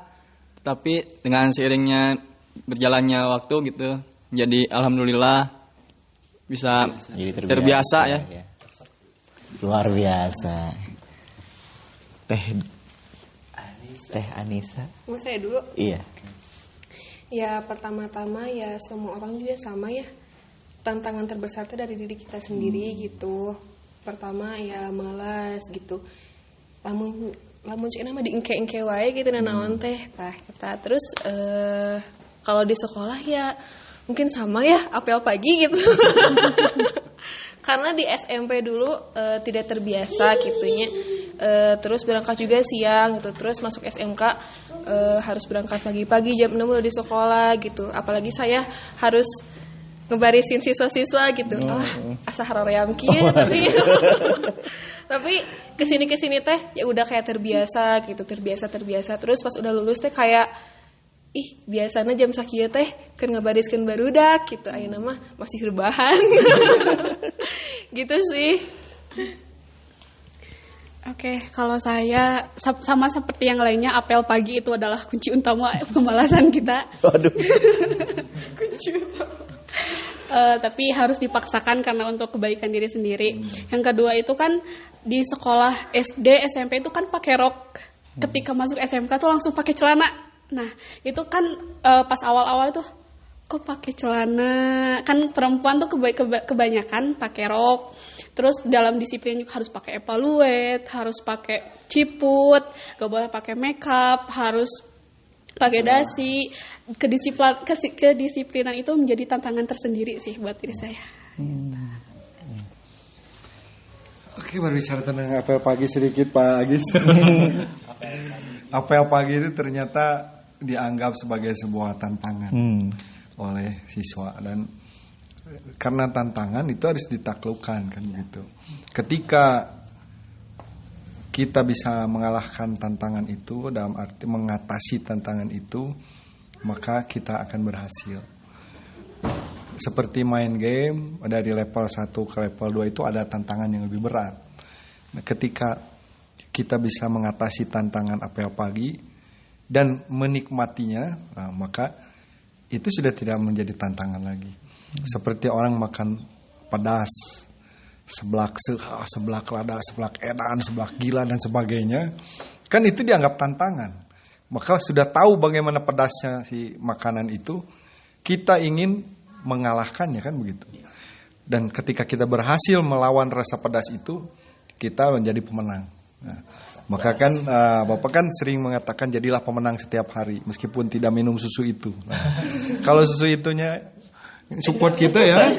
tapi dengan seiringnya berjalannya waktu gitu, jadi alhamdulillah bisa Jadi terbiasa ya. Luar biasa. Teh Anissa. Mau saya dulu? Iya. Ya pertama-tama ya semua orang juga sama ya. Tantangan terbesar itu dari diri kita sendiri gitu. Pertama ya malas gitu. Lamun cek nama diengke-engke wae gitu naon teh tah kita. Terus kalau di sekolah ya mungkin sama ya apel pagi gitu. Karena di SMP dulu tidak terbiasa gitunya. Terus berangkat juga siang gitu. Terus masuk SMK harus berangkat pagi-pagi jam 6 udah di sekolah gitu. Apalagi saya harus ngebarisin siswa-siswa gitu. Asa haroream kieu tapi kesini teh ya udah kayak terbiasa gitu, terbiasa. Terus pas udah lulus teh kayak biasanya jam sakieu teh keur ngabariskeun barudak gitu. Ayeuna mah masih rebahan. Gitu sih. Oke, kalau saya sama seperti yang lainnya, apel pagi itu adalah kunci utama kemalasan kita. Waduh. Kunci utama. Tapi harus dipaksakan karena untuk kebaikan diri sendiri. Yang kedua itu kan di sekolah SD, SMP itu kan pakai rok. Ketika masuk SMK tuh langsung pakai celana. Nah, itu kan pas awal-awal tuh kok pakai celana, kan perempuan tuh kebanyakan pakai rok. Terus dalam disiplin juga harus pakai epaluet, harus pakai ciput, gak boleh pakai makeup, harus pakai dasi. Kedisiplinan itu menjadi tantangan tersendiri sih buat diri saya. Oke, berbicara tentang apel pagi sedikit Pak Agis. Apel pagi itu ternyata dianggap sebagai sebuah tantangan oleh siswa, dan karena tantangan itu harus ditaklukkan kan gitu. Ketika kita bisa mengalahkan tantangan itu, dalam arti mengatasi tantangan itu, maka kita akan berhasil. Seperti main game dari level 1 ke level 2 itu ada tantangan yang lebih berat. Nah, ketika kita bisa mengatasi tantangan apel pagi dan menikmatinya, maka itu sudah tidak menjadi tantangan lagi. Seperti orang makan pedas, seblak seha, seblak lada, seblak edan, seblak gila dan sebagainya, kan itu dianggap tantangan. Maka sudah tahu bagaimana pedasnya si makanan itu, kita ingin mengalahkannya kan begitu. Dan ketika kita berhasil melawan rasa pedas itu, kita menjadi pemenang. Nah, maka kan Bapak kan sering mengatakan jadilah pemenang setiap hari meskipun tidak minum susu itu. Nah, kalau susu itunya support kita ya,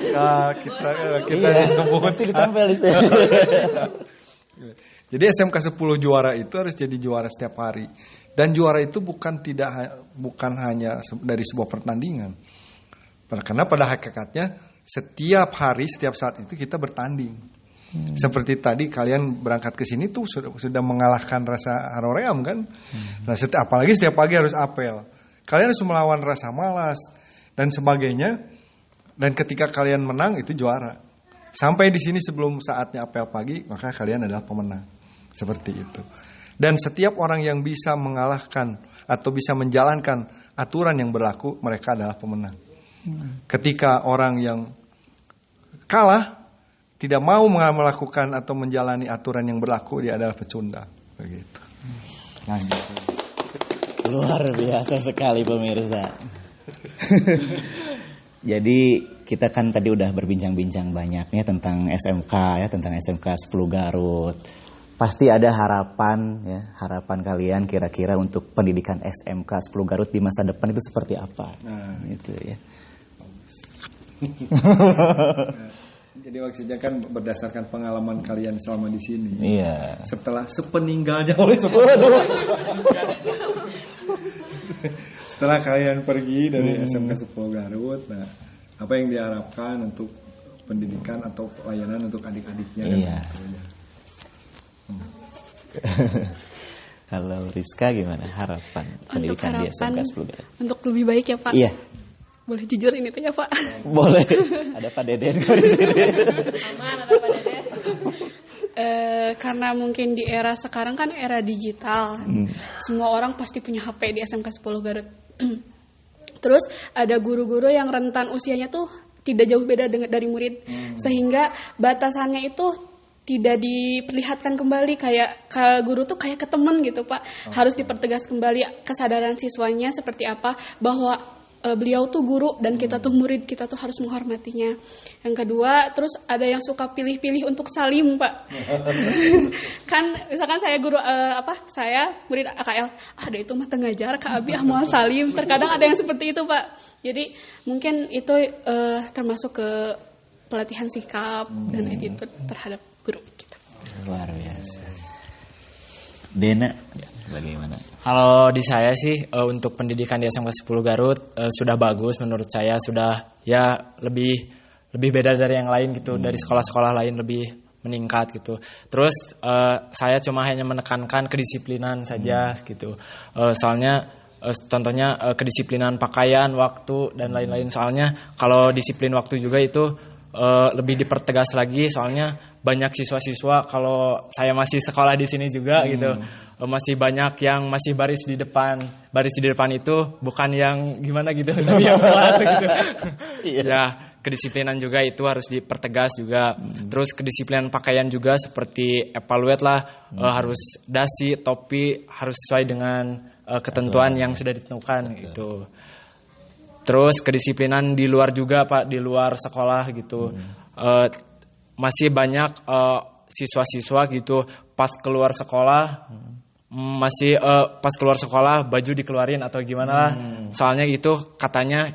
kita disebut ditempel di sini. Jadi SMK 10 juara itu harus jadi juara setiap hari. Dan juara itu bukan hanya dari sebuah pertandingan. Karena pada hakikatnya setiap hari, setiap saat itu kita bertanding. Seperti tadi kalian berangkat ke sini tuh sudah mengalahkan rasa haroream kan. Nah, apalagi setiap pagi harus apel. Kalian harus melawan rasa malas dan sebagainya. Dan ketika kalian menang itu juara. Sampai di sini sebelum saatnya apel pagi, maka kalian adalah pemenang. Seperti itu. Dan setiap orang yang bisa mengalahkan atau bisa menjalankan aturan yang berlaku, mereka adalah pemenang. Ketika orang yang kalah tidak mau melakukan atau menjalani aturan yang berlaku, dia adalah pecundang. Begitu. Luar biasa sekali pemirsa. Jadi kita kan tadi udah berbincang-bincang banyaknya tentang SMK ya, tentang SMK 10 Garut. Pasti ada harapan ya, harapan kalian kira-kira untuk pendidikan SMK 10 Garut di masa depan itu seperti apa? Gitu ya. Jadi maksudnya kan berdasarkan pengalaman kalian selama di sini. Iya. Setelah sepeninggalnya oleh setelah kalian pergi dari SMK 10 Garut, nah apa yang diharapkan untuk pendidikan atau pelayanan untuk adik-adiknya? Iya. Kalau Rizka gimana harapan pendidikan di SMK 10 Garut? Untuk lebih baik ya Pak. Iya. Boleh jujur ini tuh ya Pak. Boleh. Ada Pak Deden kok di sini. Aman, ada Pak Deden. Karena mungkin di era sekarang kan era digital. Semua orang pasti punya HP di SMK 10 Garut. Terus ada guru-guru yang rentan usianya tuh tidak jauh beda dari murid. Sehingga batasannya itu tidak diperlihatkan kembali, kayak ke guru tuh kayak ke teman gitu Pak. Harus dipertegas kembali kesadaran siswanya seperti apa, bahwa beliau tuh guru dan kita tuh murid, kita tuh harus menghormatinya. Yang kedua, terus ada yang suka pilih-pilih untuk salim Pak. Kan misalkan saya guru saya murid AKL, ada itu mah ngajar Kak Abi mau salim. Terkadang ada yang seperti itu Pak. Jadi mungkin itu termasuk ke pelatihan sikap dan attitude terhadap guru kita. Luar biasa. Dena, bagaimana? Kalau di saya sih untuk pendidikan di SMK 10 Garut sudah bagus menurut saya, sudah ya lebih beda dari yang lain gitu, dari sekolah-sekolah lain lebih meningkat gitu. Terus saya cuma hanya menekankan kedisiplinan saja gitu. Soalnya contohnya kedisiplinan pakaian, waktu dan lain-lain. Soalnya kalau disiplin waktu juga itu lebih dipertegas lagi, soalnya banyak siswa-siswa, kalau saya masih sekolah di sini juga gitu, masih banyak yang masih baris di depan itu bukan yang gimana gitu, tapi yang telat gitu. Ya, kedisiplinan juga itu harus dipertegas juga. Terus kedisiplinan pakaian juga seperti evaluate lah, harus dasi, topi harus sesuai dengan ketentuan yang sudah ditentukan gitu. Terus kedisiplinan di luar juga Pak, di luar sekolah gitu. Masih banyak siswa-siswa gitu pas keluar sekolah pas keluar sekolah baju dikeluarin atau gimana lah. Soalnya itu katanya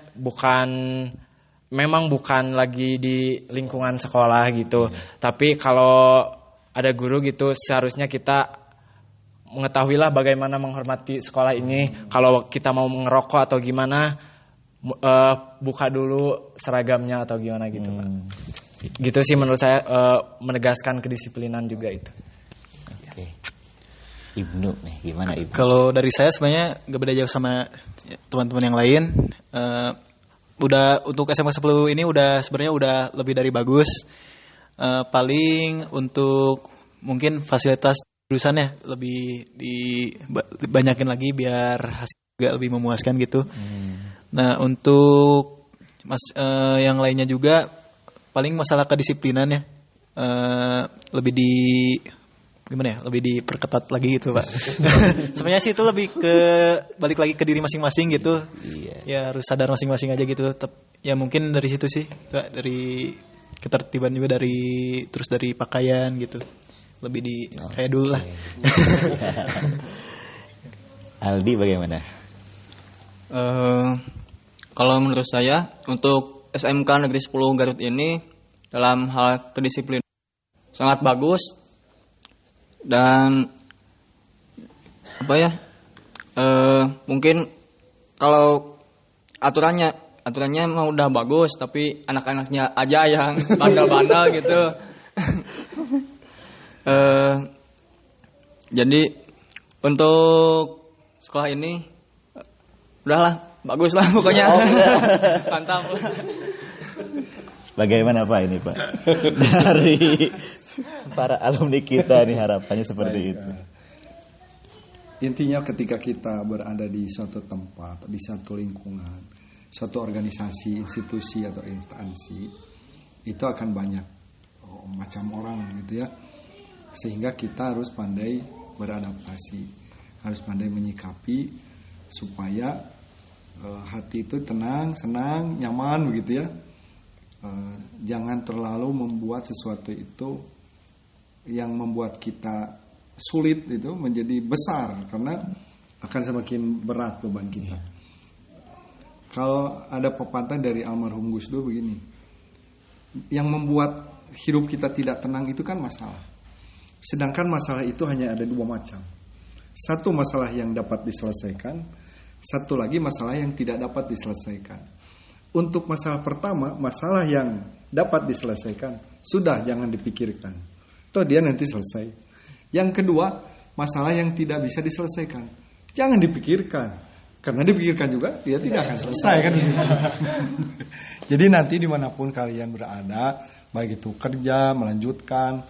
memang bukan lagi di lingkungan sekolah gitu. Tapi kalau ada guru gitu seharusnya kita mengetahuilah bagaimana menghormati sekolah ini. Kalau kita mau ngerokok atau gimana, buka dulu seragamnya atau gimana gitu Pak. Gitu sih menurut saya, menegaskan kedisiplinan juga itu. Oke. Ibnu nih, gimana Ibnu? Kalau dari saya sebenarnya gak beda jauh sama teman-teman yang lain. Udah untuk SMA 10 ini sebenarnya udah lebih dari bagus. Paling untuk mungkin fasilitas jurusannya lebih dibanyakin lagi biar hasil juga lebih memuaskan gitu. Nah untuk yang lainnya juga paling masalah kedisiplinan ya, lebih lebih diperketat lagi gitu Pak. Sebenarnya sih itu lebih ke balik lagi ke diri masing-masing gitu. Ya harus sadar masing-masing aja gitu. Ya mungkin dari situ sih, dari ketertiban juga, terus dari pakaian gitu, lebih kayak dulu lah. Aldi bagaimana? Kalau menurut saya untuk SMK Negeri 10 Garut ini dalam hal kedisiplinan sangat bagus, dan mungkin kalau aturannya mah udah bagus, tapi anak-anaknya aja yang bandel-bandel gitu. Jadi untuk sekolah ini udahlah, bagus lah pokoknya. Mantap. Bagaimana Pak ini Pak? Dari para alumni kita nih harapannya seperti itu. Intinya ketika kita berada di suatu tempat, di satu lingkungan, suatu organisasi, institusi atau instansi, itu akan banyak macam orang gitu ya. Sehingga kita harus pandai beradaptasi, harus pandai menyikapi supaya hati itu tenang, senang, nyaman begitu ya. Jangan terlalu membuat sesuatu itu yang membuat kita sulit itu menjadi besar, karena akan semakin berat beban kita. Kalau ada pepatah dari almarhum Gus Dur begini, yang membuat hidup kita tidak tenang itu kan masalah. Sedangkan masalah itu hanya ada 2 macam. Satu masalah yang dapat diselesaikan, satu lagi masalah yang tidak dapat diselesaikan. Untuk masalah pertama, masalah yang dapat diselesaikan, sudah jangan dipikirkan. Toh dia nanti selesai. Yang kedua, masalah yang tidak bisa diselesaikan, jangan dipikirkan. Karena dipikirkan juga, dia tidak akan selesai kan. Jadi nanti dimanapun kalian berada, baik itu kerja, melanjutkan,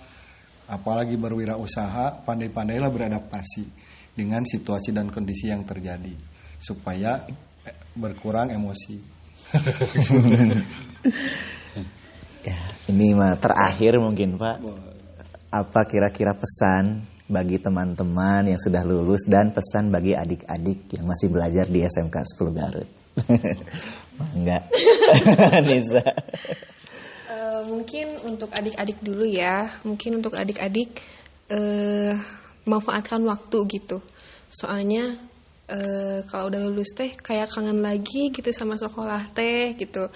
apalagi berwirausaha, pandai-pandailah beradaptasi dengan situasi dan kondisi yang terjadi, supaya berkurang emosi. Ya, ini mah terakhir mungkin Pak. Apa kira-kira pesan bagi teman-teman yang sudah lulus dan pesan bagi adik-adik yang masih belajar di SMK 10 Garut? Enggak. Nisa. Mungkin untuk adik-adik dulu ya. Mungkin untuk adik-adik manfaatkan waktu gitu. Soalnya kalau udah lulus teh kayak kangen lagi gitu sama sekolah teh gitu.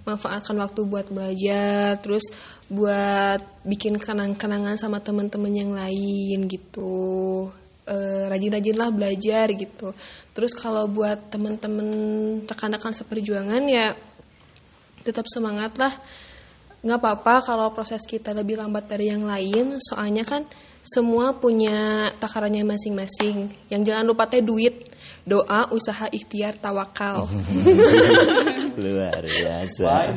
Manfaatkan waktu buat belajar, terus buat bikin kenang-kenangan sama teman-teman yang lain gitu. Rajin-rajinlah belajar gitu. Terus kalau buat teman-teman rekan-rekan seperjuangan ya tetap semangat lah. Nggak apa-apa kalau proses kita lebih lambat dari yang lain, soalnya kan semua punya takarannya masing-masing. Yang jangan lupa teh duit, doa, usaha, ikhtiar, tawakal. Luar biasa.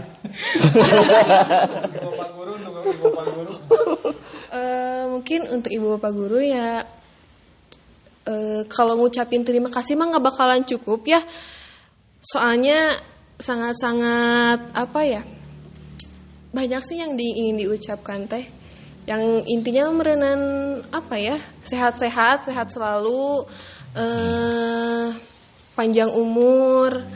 Mungkin untuk ibu bapak guru ya, kalau ngucapin terima kasih mah nggak bakalan cukup ya. Soalnya sangat-sangat apa ya, banyak sih yang ingin diucapkan teh. Yang intinya merenan apa ya, sehat-sehat, sehat selalu, panjang umur.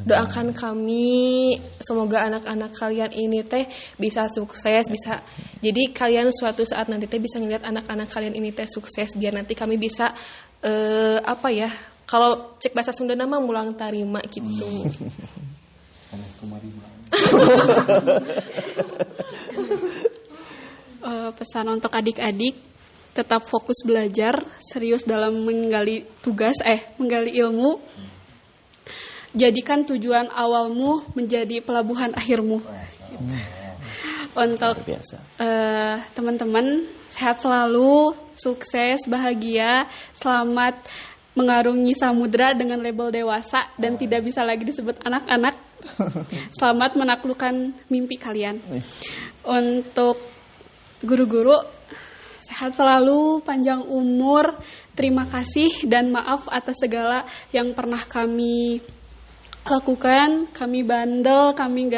Doakan kami, semoga anak-anak kalian ini teh bisa sukses, bisa. Jadi kalian suatu saat nanti teh bisa ngeliat anak-anak kalian ini teh sukses, biar nanti kami bisa apa ya, kalau cek bahasa Sunda nama mulang tarima gitu. Pesan untuk adik-adik, tetap fokus belajar, serius dalam menggali tugas, menggali ilmu. Jadikan tujuan awalmu menjadi pelabuhan akhirmu. Untuk teman-teman, sehat selalu, sukses, bahagia, selamat mengarungi samudra dengan label dewasa dan tidak bisa lagi disebut anak-anak. Selamat menaklukkan mimpi kalian. Untuk guru-guru, sehat selalu, panjang umur, terima kasih dan maaf atas segala yang pernah kami lakukan. Kami bandel, kami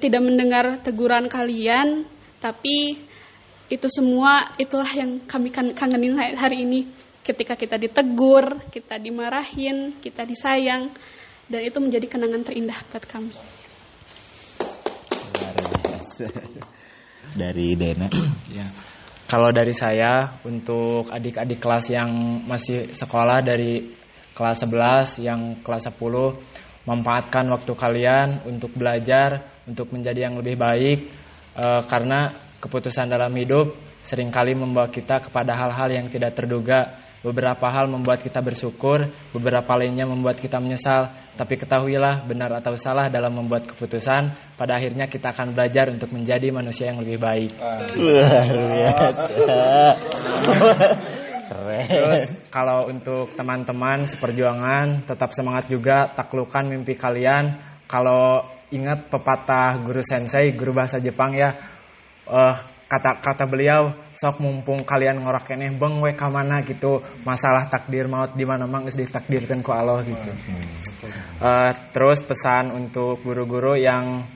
tidak mendengar teguran kalian, tapi itu semua itulah yang kami kangenin hari ini. Ketika kita ditegur, kita dimarahin, kita disayang, dan itu menjadi kenangan terindah buat kami. Luar biasa. Dari Dena. Ya. Kalau dari saya, untuk adik-adik kelas yang masih sekolah dari kelas 11 yang kelas 10, manfaatkan waktu kalian untuk belajar, untuk menjadi yang lebih baik, karena keputusan dalam hidup seringkali membawa kita kepada hal-hal yang tidak terduga. Beberapa hal membuat kita bersyukur, beberapa lainnya membuat kita menyesal. Tapi ketahuilah, benar atau salah dalam membuat keputusan, pada akhirnya kita akan belajar untuk menjadi manusia yang lebih baik. Luar biasa. Keren. Terus kalau untuk teman-teman seperjuangan, tetap semangat juga, taklukkan mimpi kalian. Kalau ingat pepatah guru sensei, guru bahasa Jepang ya, kata beliau, sok mumpung kalian ngorok keneh beng we ka mana gitu, masalah takdir maut di mana mang geus ditakdirkeun ku Allah gitu. Terus pesan untuk guru-guru yang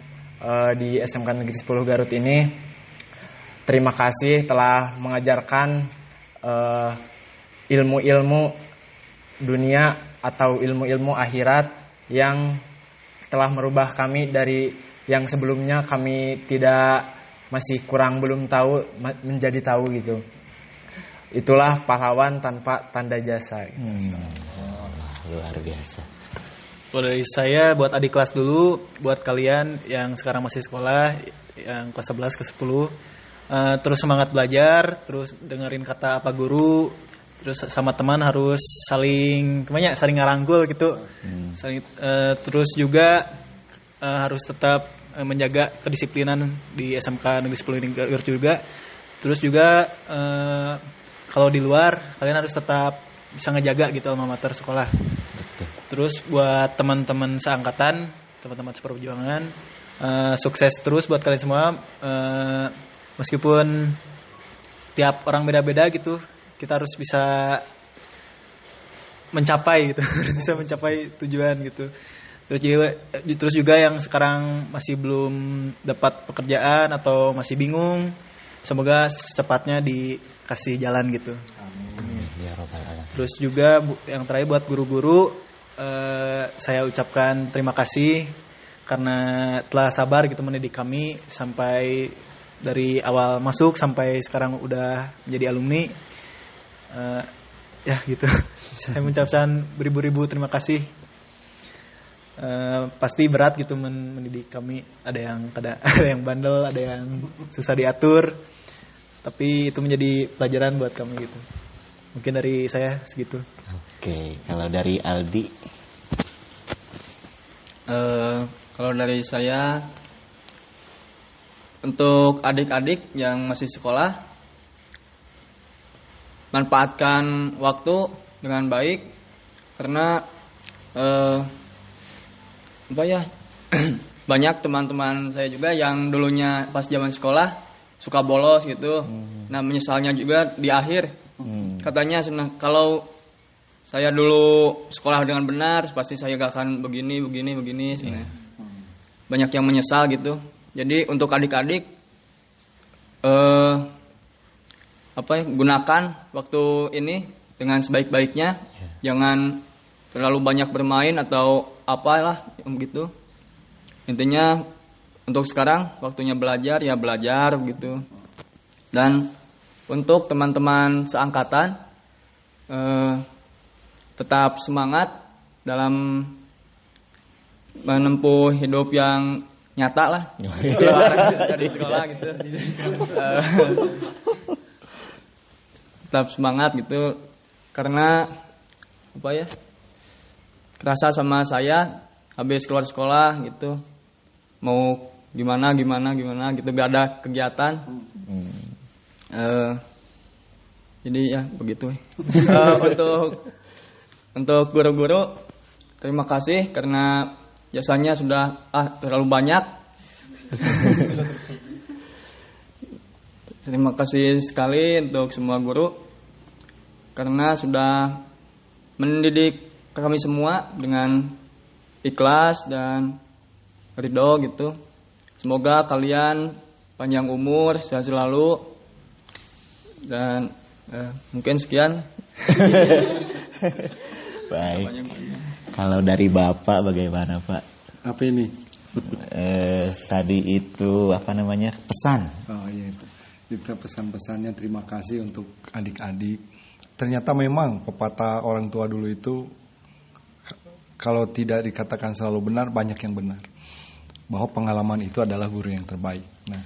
di SMK Negeri 10 Garut ini, terima kasih telah mengajarkan ilmu-ilmu dunia atau ilmu-ilmu akhirat yang telah merubah kami dari yang sebelumnya kami tidak, masih kurang belum tahu, menjadi tahu gitu. Itulah pahlawan tanpa tanda jasa. Luar biasa. Kalau dari saya buat adik kelas dulu, buat kalian yang sekarang masih sekolah, yang kelas 11 ke 10, terus semangat belajar, terus dengerin kata apa guru, terus sama teman harus saling ngarangkul gitu. Terus juga harus tetap menjaga kedisiplinan di SMK Negeri 10 ini Garut juga. Terus juga kalau di luar kalian harus tetap bisa ngejaga gitu alma mater sekolah. Terus buat teman-teman seangkatan, teman-teman seperjuangan, sukses terus buat kalian semua. Meskipun tiap orang beda-beda gitu, kita harus bisa mencapai gitu, harus bisa mencapai tujuan gitu. Terus juga yang sekarang masih belum dapat pekerjaan atau masih bingung, semoga secepatnya dikasih jalan gitu. Amin. Terus juga yang terakhir buat guru-guru, saya ucapkan terima kasih karena telah sabar gitu mendidik kami sampai dari awal masuk sampai sekarang udah menjadi alumni. Ya gitu. Saya mengucapkan beribu-ribu terima kasih. Pasti berat gitu mendidik kami, ada yang bandel, ada yang susah diatur, tapi itu menjadi pelajaran buat kami gitu. Mungkin dari saya segitu. Oke, kalau dari Aldi? Kalau dari saya, untuk adik-adik yang masih sekolah, manfaatkan waktu dengan baik, karena banyak teman-teman saya juga yang dulunya pas zaman sekolah suka bolos gitu. Nah, menyesalnya juga di akhir. Katanya kalau saya dulu sekolah dengan benar, pasti saya gak akan begini. Banyak yang menyesal gitu. Jadi untuk adik-adik gunakan waktu ini dengan sebaik-baiknya. Jangan terlalu banyak bermain atau apalah gitu. Intinya untuk sekarang waktunya belajar ya belajar gitu. Dan untuk teman-teman seangkatan tetap semangat dalam menempuh hidup yang nyata lah. Dari sekolah gitu. Tetap semangat gitu karena kerasa sama saya habis keluar sekolah gitu mau gimana gitu, gak ada kegiatan. Jadi ya begitu. Untuk guru-guru terima kasih karena jasanya sudah terlalu banyak. Terima kasih sekali untuk semua guru karena sudah mendidik kami semua dengan ikhlas dan ridho gitu. Semoga kalian panjang umur, sehat selalu. Dan mungkin sekian. Baik. Kalau dari Bapak bagaimana, Pak? Apa ini? Tadi itu pesan. Oh iya itu pesan-pesannya. Terima kasih untuk adik-adik. Ternyata memang pepatah orang tua dulu itu kalau tidak dikatakan selalu benar, banyak yang benar. Bahwa pengalaman itu adalah guru yang terbaik. Nah,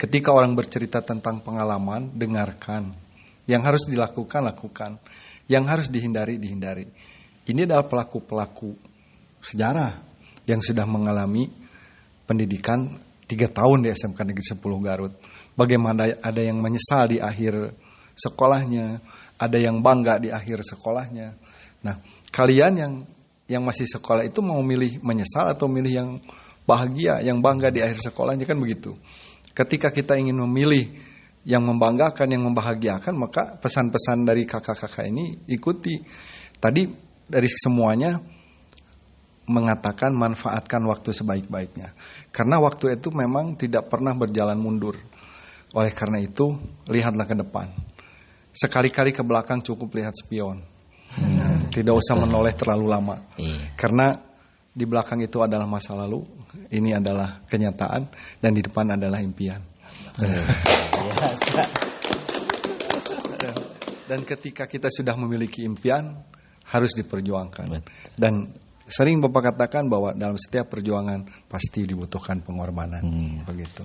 ketika orang bercerita tentang pengalaman, dengarkan. Yang harus dilakukan, lakukan. Yang harus dihindari, dihindari. Ini adalah pelaku-pelaku sejarah yang sudah mengalami pendidikan 3 tahun di SMK Negeri 10 Garut. Bagaimana ada yang menyesal di akhir sekolahnya, ada yang bangga di akhir sekolahnya. Nah, kalian yang masih sekolah itu mau milih menyesal atau milih yang bahagia, yang bangga di akhir sekolahnya, kan begitu. Ketika kita ingin memilih yang membanggakan, yang membahagiakan, maka pesan-pesan dari kakak-kakak ini ikuti. Tadi dari semuanya mengatakan manfaatkan waktu sebaik-baiknya. Karena waktu itu memang tidak pernah berjalan mundur. Oleh karena itu, lihatlah ke depan. Sekali-kali ke belakang cukup lihat spion. Tidak usah menoleh terlalu lama. Karena di belakang itu adalah masa lalu, ini adalah kenyataan, dan di depan adalah impian. Dan ketika kita sudah memiliki impian, harus diperjuangkan. Dan sering Bapak katakan bahwa dalam setiap perjuangan pasti dibutuhkan pengorbanan. Begitu.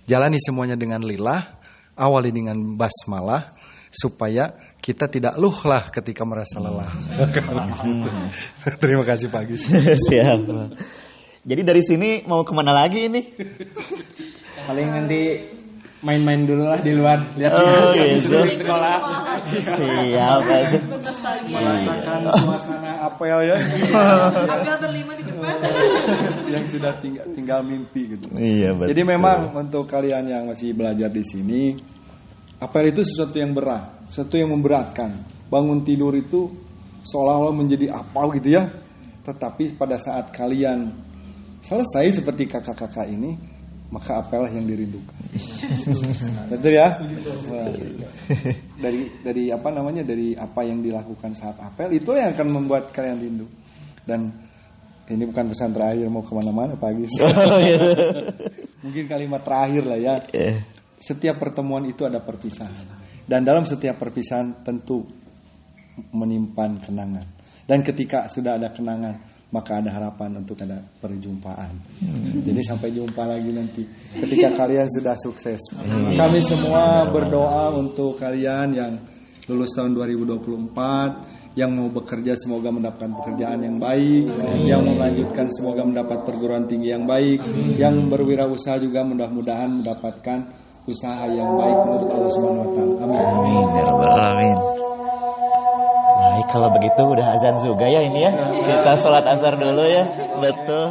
Jalani semuanya dengan lillah, awali dengan basmalah, supaya kita tidak luhlah ketika merasa lelah. Terima kasih Pak Gis. Siap. Jadi dari sini mau kemana lagi ini? Paling nanti main-main dulu lah di luar. Lihat gitu. Sekolah. Siap. Merasakan suasana apel ya. Apel berlima di depan. Yang sudah tinggal mimpi gitu. Iya betul. Jadi memang untuk kalian yang masih belajar di sini, apel itu sesuatu yang berat, sesuatu yang memberatkan. Bangun tidur itu seolah-olah menjadi apa gitu ya. Tetapi pada saat kalian selesai seperti kakak-kakak ini, maka apel yang dirindukan. Betul ya? Dari apa namanya? Dari apa yang dilakukan saat apel, itu yang akan membuat kalian rindu. Dan ini bukan pesan terakhir mau kemana-mana Pak Gis. Mungkin kalimat terakhir lah ya. Setiap pertemuan itu ada perpisahan. Dan dalam setiap perpisahan tentu menyimpan kenangan. Dan ketika sudah ada kenangan, maka ada harapan untuk ada perjumpaan. Jadi sampai jumpa lagi nanti ketika kalian sudah sukses. Kami semua berdoa untuk kalian yang lulus tahun 2024, yang mau bekerja semoga mendapatkan pekerjaan yang baik, yang mau melanjutkan semoga mendapat perguruan tinggi yang baik, yang berwirausaha juga mudah-mudahan mendapatkan usaha yang baik menurut Allah Subhanahu wa taala. Amin. Amin ya rabbal alamin. Baik, kalau begitu udah azan juga ya ini ya. Kita sholat asar dulu ya. Betul.